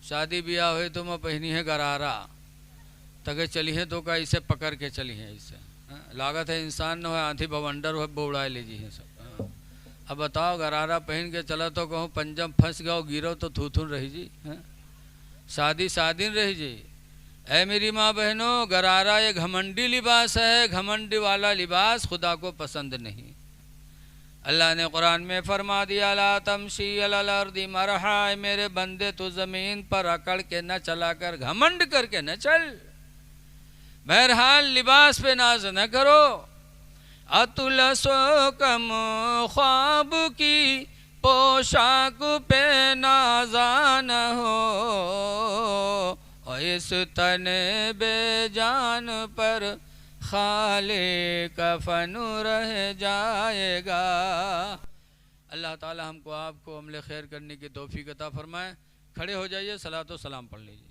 شادی بیاہ ہوئے تو ماں پہنی ہے غرارہ، تگے چلی ہیں تو کا اسے پکڑ کے چلی ہیں، اسے لاگت ہے انسان نہ ہو آندھی بونڈر ہو بوڑائے لے جی ہیں سب۔ اب بتاؤ غرارہ پہن کے چلا تو کہوں پنجم پھنس گاؤ گیرو تو تھوتھن رہی جی، شادی شادین رہی جی۔ اے میری ماں بہنوں، غرارہ ایک گھمنڈی لباس ہے، گھمنڈی والا لباس خدا کو پسند نہیں۔ اللہ نے قرآن میں فرما دیا لا تمشی علی الارض مرحا، اے میرے بندے تو زمین پر اکڑ کے نہ چلا کر، گھمنڈ کر کے نہ چل۔ بہرحال لباس پہ ناز نہ کرو۔ اطلسو کم خواب کی پوشاک پہ نازاں نہ ہو، اور اس تن بے جان پر خالی کفن رہ جائے گا۔ اللہ تعالی ہم کو آپ کو عمل خیر کرنے کی توفیق عطا فرمائے۔ کھڑے ہو جائیے، صلاۃ و سلام پڑھ لیجیے۔